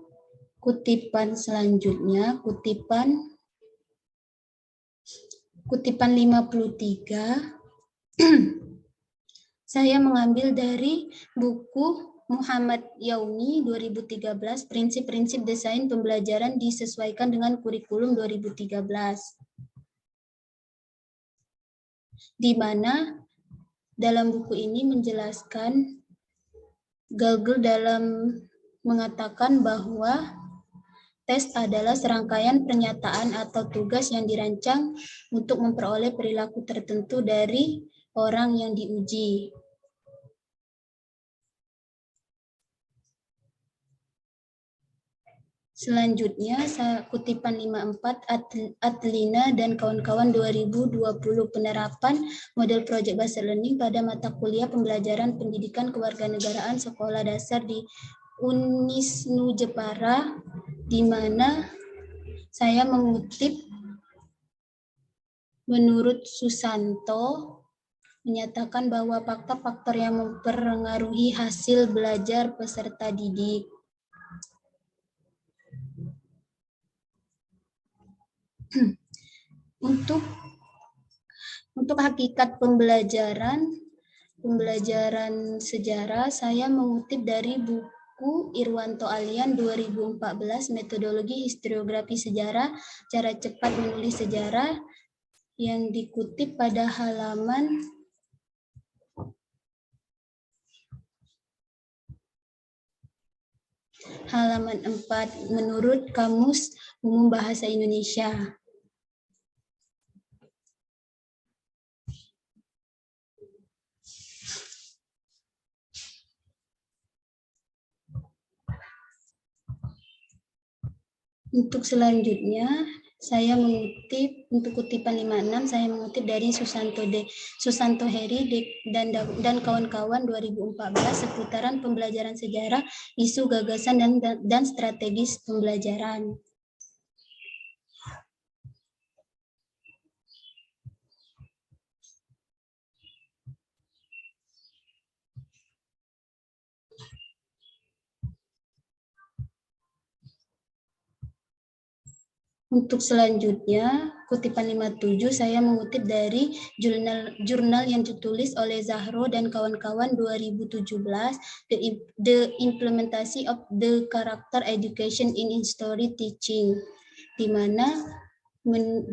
kutipan selanjutnya, kutipan 53, saya mengambil dari buku Muhammad Yaumi 2013, Prinsip-prinsip Desain Pembelajaran disesuaikan dengan Kurikulum 2013. Di mana dalam buku ini menjelaskan, Gagel dalam mengatakan bahwa tes adalah serangkaian pernyataan atau tugas yang dirancang untuk memperoleh perilaku tertentu dari orang yang diuji. Selanjutnya, kutipan 54, Adlina dan kawan-kawan 2020, penerapan model project based learning pada mata kuliah pembelajaran pendidikan kewarganegaraan sekolah dasar di Unisnu Jepara, di mana saya mengutip menurut Susanto, menyatakan bahwa faktor-faktor yang mempengaruhi hasil belajar peserta didik. Untuk hakikat pembelajaran sejarah, saya mengutip dari buku Irwanto Alian 2014, Metodologi Historiografi Sejarah, Cara Cepat Menulis Sejarah, yang dikutip pada halaman halaman 4 menurut Kamus Umum Bahasa Indonesia. Untuk selanjutnya, saya mengutip untuk kutipan 56, saya mengutip dari Susanto Heri dan kawan-kawan 2014 seputaran pembelajaran sejarah, isu gagasan dan strategis pembelajaran. Untuk selanjutnya, kutipan 57 saya mengutip dari jurnal yang ditulis oleh Zahro dan kawan-kawan 2017, The Implementation of the Character Education in History Teaching, di mana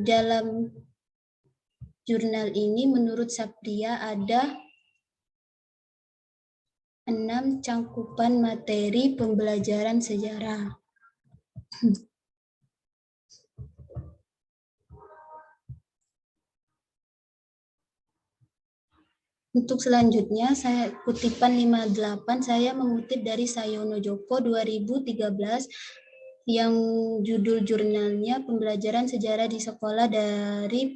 dalam jurnal ini menurut Sapria ada 6 cangkupan materi pembelajaran sejarah. Untuk selanjutnya, saya kutipan 58, saya mengutip dari Sayono Joko 2013 yang judul jurnalnya Pembelajaran Sejarah di Sekolah dari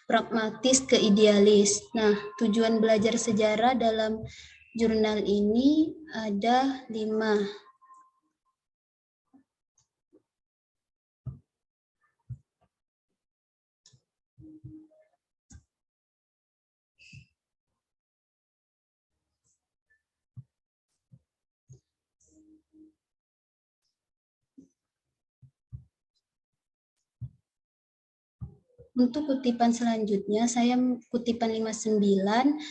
Pragmatis ke Idealis. Nah, tujuan belajar sejarah dalam jurnal ini ada 5. Untuk kutipan selanjutnya, saya kutipan 59,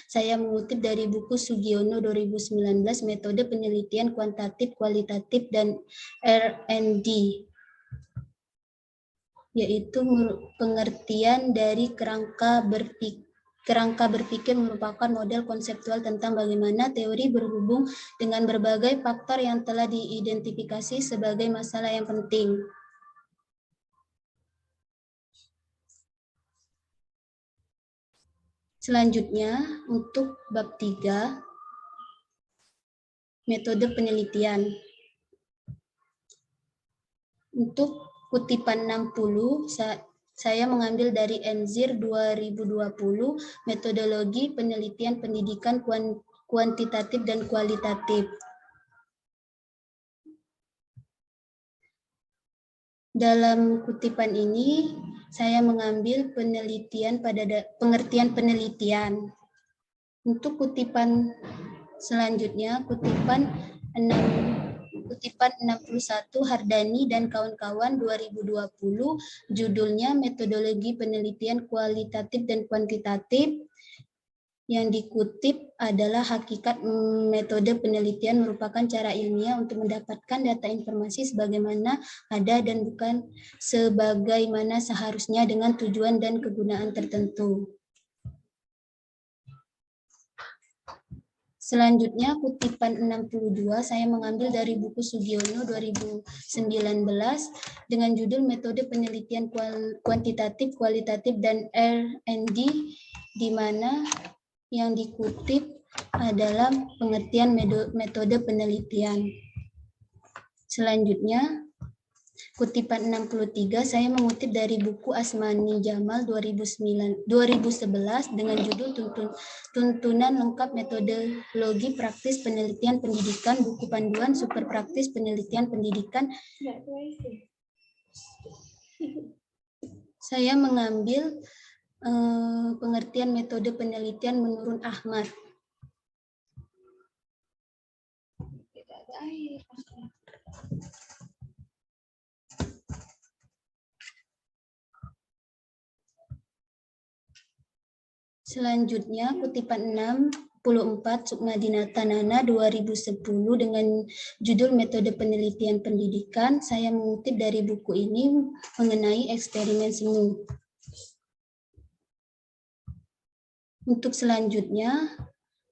saya mengutip dari buku Sugiono 2019, Metode Penelitian Kuantitatif, Kualitatif, dan R&D, yaitu pengertian dari kerangka berpikir merupakan model konseptual tentang bagaimana teori berhubung dengan berbagai faktor yang telah diidentifikasi sebagai masalah yang penting. Selanjutnya, untuk bab 3, metode penelitian. Untuk kutipan 60, saya mengambil dari Enzir 2020, metodologi penelitian pendidikan kuantitatif dan kualitatif. Dalam kutipan ini, saya mengambil penelitian pengertian penelitian. Untuk kutipan selanjutnya, kutipan 61 Hardani dan kawan-kawan 2020, judulnya Metodologi Penelitian Kualitatif dan Kuantitatif. Yang dikutip adalah hakikat metode penelitian merupakan cara ilmiah untuk mendapatkan data informasi sebagaimana ada dan bukan sebagaimana seharusnya dengan tujuan dan kegunaan tertentu. Selanjutnya, kutipan 62 saya mengambil dari buku Sugiono 2019 dengan judul Metode Penelitian Kuantitatif, Kualitatif, dan R&D, di mana yang dikutip adalah pengertian metode penelitian. Selanjutnya, kutipan 63 saya mengutip dari buku Asmani Jamal 2011 dengan judul Tuntunan Lengkap Metodologi Praktis Penelitian Pendidikan, buku panduan super praktis penelitian pendidikan. Saya mengambil pengertian metode penelitian menurut Ahmad. Selanjutnya, kutipan 64 Sukmadinata Nana 2010 dengan judul Metode Penelitian Pendidikan. Saya mengutip dari buku ini mengenai eksperimen semu. Untuk selanjutnya,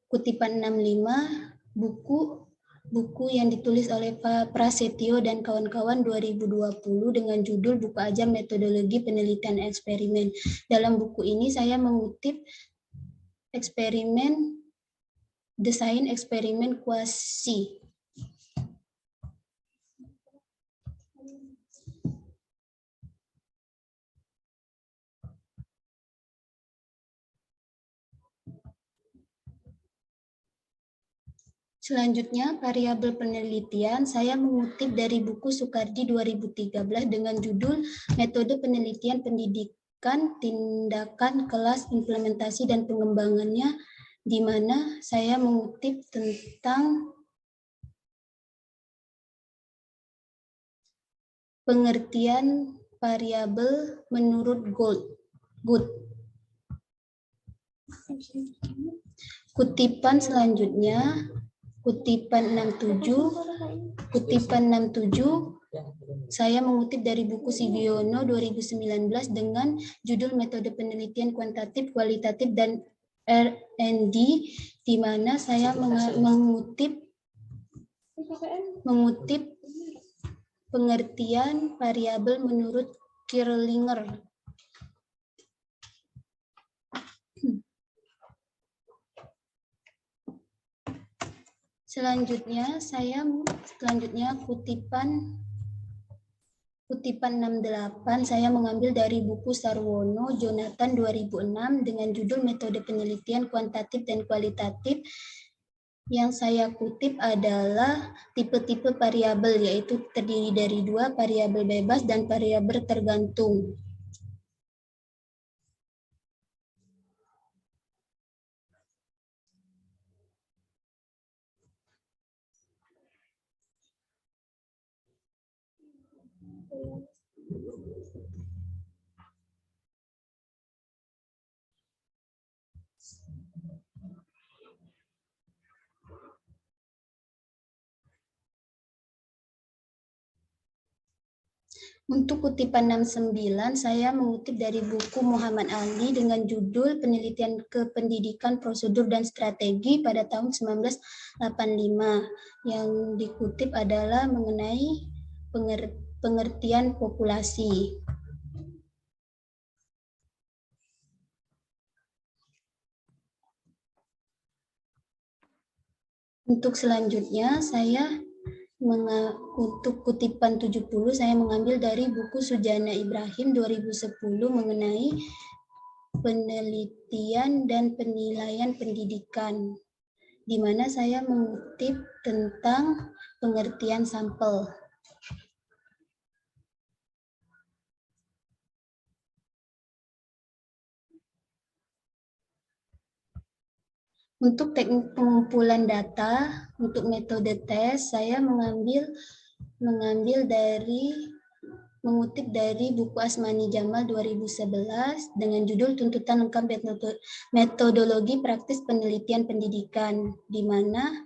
kutipan 65 buku buku yang ditulis oleh Pak Prasetyo dan kawan-kawan 2020 dengan judul Buku Ajar Metodologi Penelitian Eksperimen. Dalam buku ini saya mengutip desain eksperimen kuasi. Selanjutnya, variabel penelitian, saya mengutip dari buku Sukardi 2013 dengan judul Metode Penelitian Pendidikan, Tindakan, Kelas, Implementasi, dan Pengembangannya, di mana saya mengutip tentang pengertian variabel menurut Good. Kutipan selanjutnya, kutipan 67, saya mengutip dari buku Sigiono 2019 dengan judul Metode Penelitian Kuantitatif, Kualitatif, dan R&D, di mana saya mengutip pengertian variabel menurut Kirlinger. Selanjutnya kutipan 68 saya mengambil dari buku Sarwono Jonathan 2006 dengan judul Metode Penelitian Kuantitatif dan Kualitatif. Yang saya kutip adalah tipe-tipe variabel, yaitu terdiri dari 2, variabel bebas dan variabel tergantung. Untuk kutipan 69, saya mengutip dari buku Muhammad Ali dengan judul Penelitian Kependidikan, Prosedur, dan Strategi pada tahun 1985. Yang dikutip adalah mengenai pengertian populasi. Untuk selanjutnya, untuk kutipan 70 saya mengambil dari buku Sujana Ibrahim 2010 mengenai penelitian dan penilaian pendidikan, di mana saya mengutip tentang pengertian sampel. Untuk teknik pengumpulan data, untuk metode tes, saya mengutip dari buku Asmani Jamal 2011 dengan judul Tuntutan Lengkap Metodologi Praktis Penelitian Pendidikan, di mana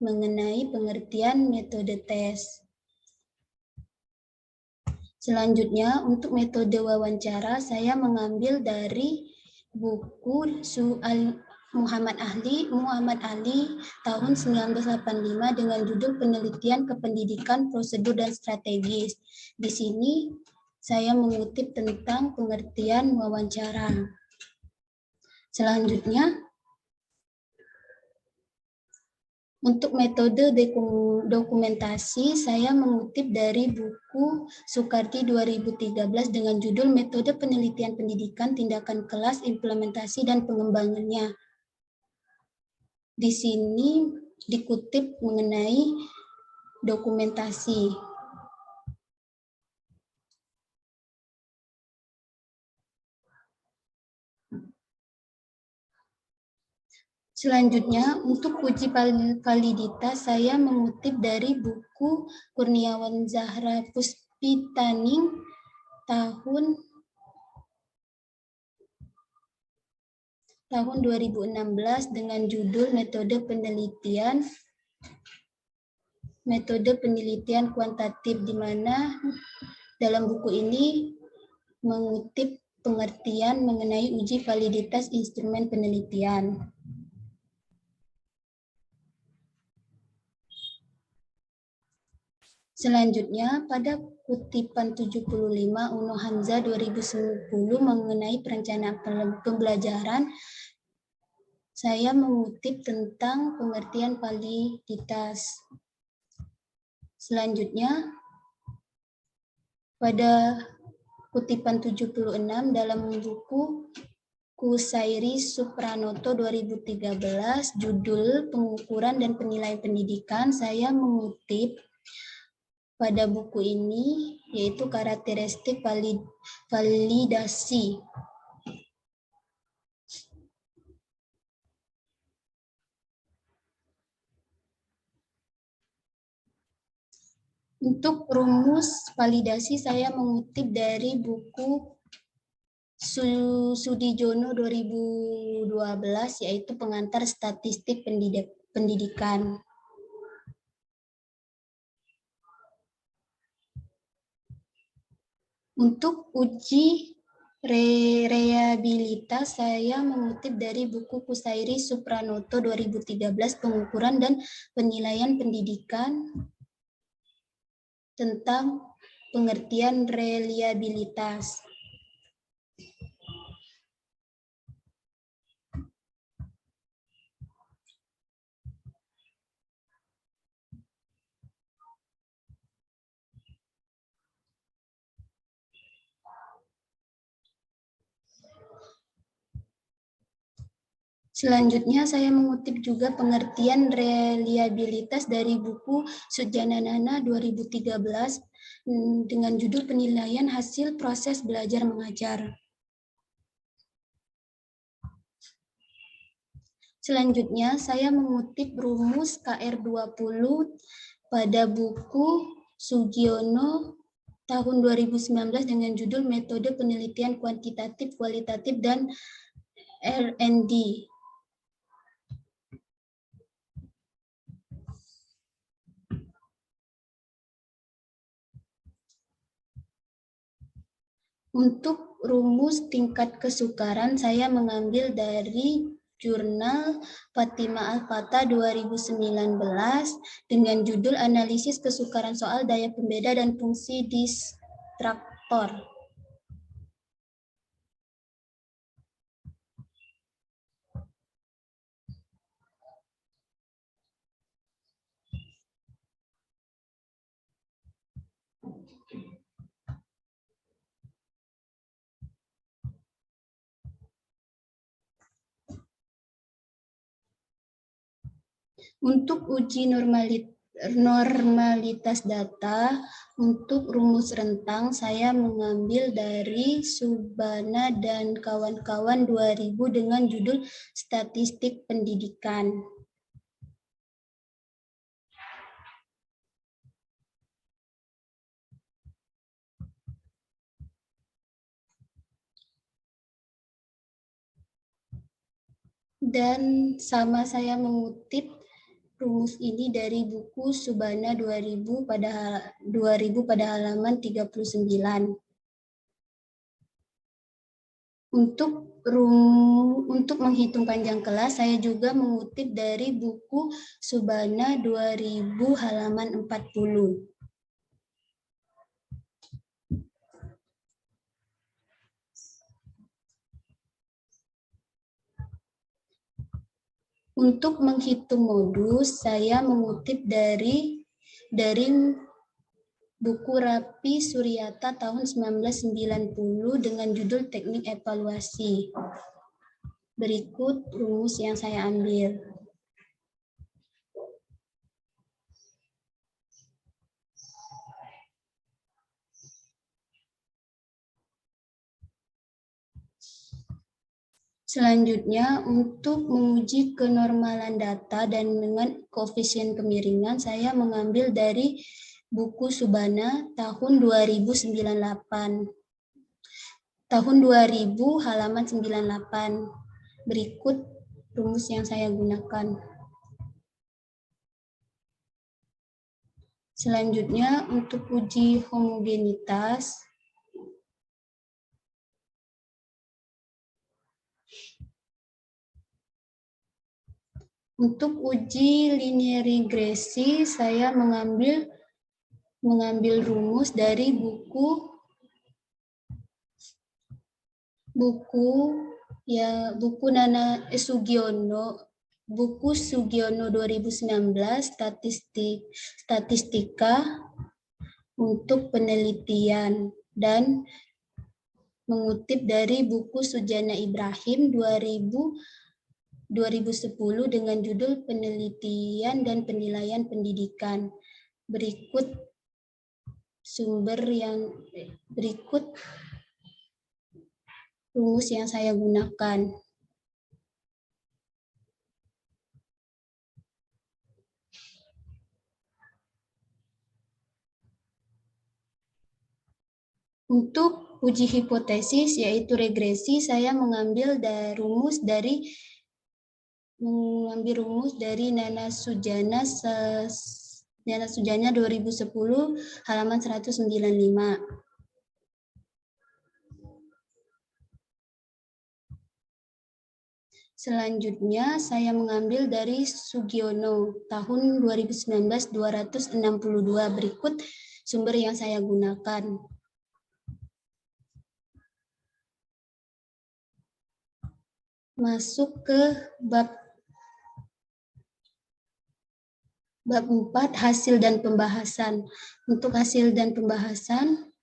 mengenai pengertian metode tes. Selanjutnya, untuk metode wawancara, saya mengambil dari buku Muhammad Ali tahun 1985 dengan judul Penelitian Kependidikan, Prosedur, dan Strategis. Di sini saya mengutip tentang pengertian wawancara. Selanjutnya, untuk metode dokumentasi, saya mengutip dari buku Sukarti 2013 dengan judul Metode Penelitian Pendidikan, Tindakan Kelas, Implementasi, dan Pengembangannya. Di sini dikutip mengenai dokumentasi. Selanjutnya, untuk uji validitas, saya mengutip dari buku Kurniawan Zahra Puspitaning tahun 2016 dengan judul Metode Penelitian Kuantitatif, di mana dalam buku ini mengutip pengertian mengenai uji validitas instrumen penelitian. Selanjutnya, pada kutipan 75 UNO Hamzah 2010 mengenai perencanaan pembelajaran, saya mengutip tentang pengertian validitas. Selanjutnya, pada kutipan 76 dalam buku Kusairi Supranoto 2013, judul Pengukuran dan Penilaian Pendidikan, saya mengutip pada buku ini, yaitu karakteristik validasi. Untuk rumus validasi, saya mengutip dari buku Sudijono 2012, yaitu Pengantar Statistik Pendidikan. Untuk uji reliabilitas, saya mengutip dari buku Kusairi Supranoto 2013, Pengukuran dan Penilaian Pendidikan, tentang pengertian reliabilitas. Selanjutnya, saya mengutip juga pengertian reliabilitas dari buku Sujananana 2013 dengan judul Penilaian Hasil Proses Belajar Mengajar. Selanjutnya, saya mengutip rumus KR20 pada buku Sugiono tahun 2019 dengan judul Metode Penelitian Kuantitatif, Kualitatif, dan R&D. Untuk rumus tingkat kesukaran, saya mengambil dari jurnal Fatima Al-Fatah 2019 dengan judul Analisis Kesukaran Soal Daya Pembeda dan Fungsi Distraktor. Untuk uji normalitas data, untuk rumus rentang, saya mengambil dari Subana dan kawan-kawan 2000 dengan judul Statistik Pendidikan. Dan sama saya mengutip rumus ini dari buku Subana 2000 pada halaman 39. Untuk menghitung panjang kelas, saya juga mengutip dari buku Subana 2000 halaman 40. Untuk menghitung modus, saya mengutip dari buku Rapi Suryata tahun 1990 dengan judul Teknik Evaluasi. Berikut rumus yang saya ambil. Selanjutnya, untuk menguji kenormalan data dan dengan koefisien kemiringan, saya mengambil dari buku Subana tahun 2098. Tahun 2000 halaman 98. Berikut rumus yang saya gunakan. Selanjutnya, untuk uji homogenitas, untuk uji linear regresi, saya mengambil mengambil rumus dari buku Nana Sugiono, buku Sugiono 2019 statistika untuk penelitian, dan mengutip dari buku Sujana Ibrahim 2010 dengan judul Penelitian dan Penilaian Pendidikan. Berikut rumus yang saya gunakan. Untuk uji hipotesis yaitu regresi, saya mengambil rumus dari Nana Sujana 2010 halaman 195. Selanjutnya saya mengambil dari Sugiono tahun 2019 262. Berikut sumber yang saya gunakan. Masuk ke bab 4, hasil dan pembahasan. Untuk hasil dan pembahasan,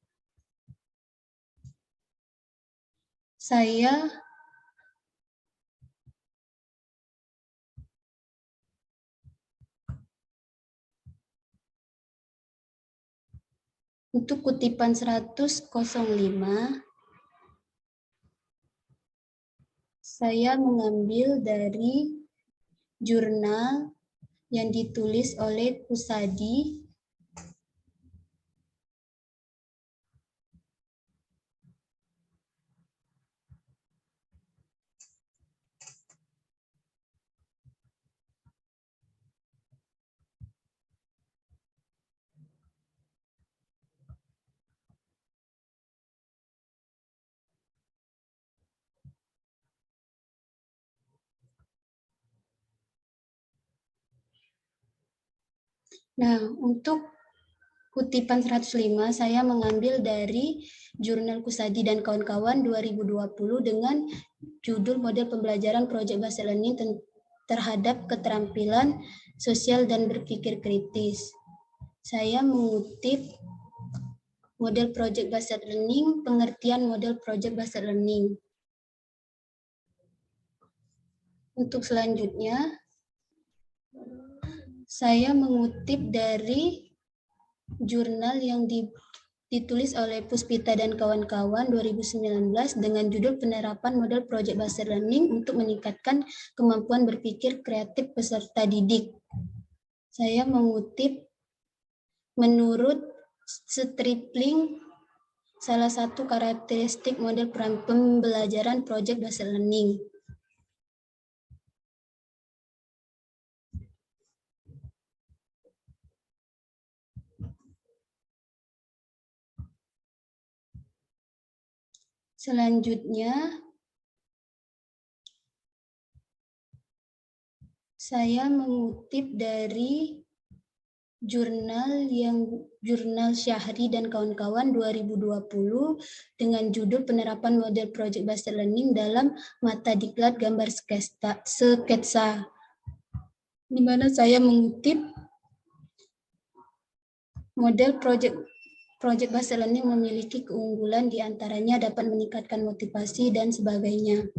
saya untuk kutipan 105, saya mengambil dari jurnal yang ditulis oleh Kusadi Nah, untuk kutipan 105 saya mengambil dari jurnal Kusadi dan kawan-kawan 2020 dengan judul Model Pembelajaran Project Based Learning terhadap keterampilan sosial dan berpikir kritis. Saya mengutip model Project Based Learning, pengertian model Project Based Learning. Untuk selanjutnya, saya mengutip dari jurnal yang ditulis oleh Puspita dan kawan-kawan 2019 dengan judul Penerapan Model Project Based Learning untuk meningkatkan kemampuan berpikir kreatif peserta didik. Saya mengutip menurut Stripling, salah satu karakteristik model pembelajaran Project Based Learning. Selanjutnya, saya mengutip dari jurnal Syahri dan kawan-kawan 2020 dengan judul Penerapan Model Project Based Learning dalam mata diklat gambar sketsa, di mana saya mengutip model Project Based Learning memiliki keunggulan, diantaranya dapat meningkatkan motivasi dan sebagainya.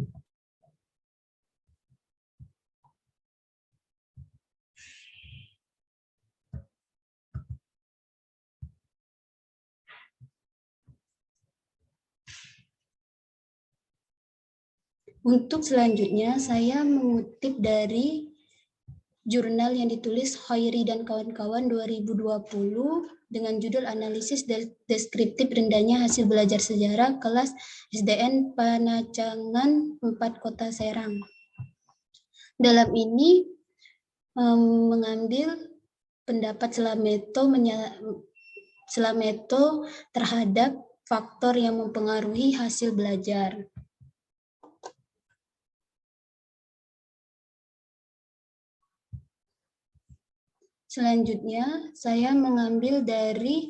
Untuk selanjutnya, saya mengutip dari jurnal yang ditulis Khairi dan kawan-kawan 2020 dengan judul Analisis Deskriptif Rendahnya Hasil Belajar Sejarah Kelas SDN Panacangan 4 Kota Serang. Dalam ini mengambil pendapat Slameto terhadap faktor yang mempengaruhi hasil belajar. Selanjutnya, saya mengambil dari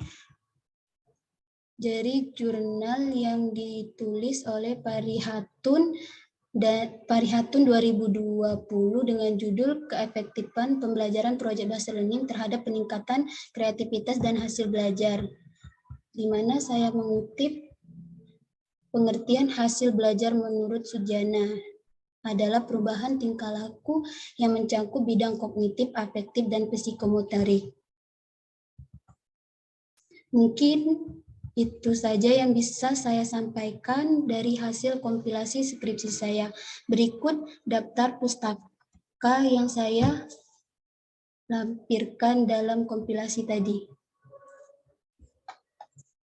jurnal yang ditulis oleh Parihatun 2020 dengan judul Keefektifan Pembelajaran Project Based Learning terhadap Peningkatan Kreativitas dan Hasil Belajar, di mana saya mengutip pengertian hasil belajar menurut Sujana adalah perubahan tingkah laku yang mencakup bidang kognitif, afektif, dan psikomotorik. Mungkin itu saja yang bisa saya sampaikan dari hasil kompilasi skripsi saya. Berikut daftar pustaka yang saya lampirkan dalam kompilasi tadi.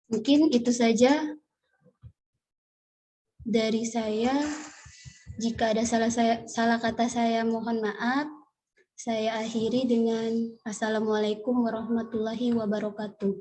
Mungkin itu saja dari saya. Jika ada salah kata saya mohon maaf. Saya akhiri dengan Assalamualaikum warahmatullahi wabarakatuh.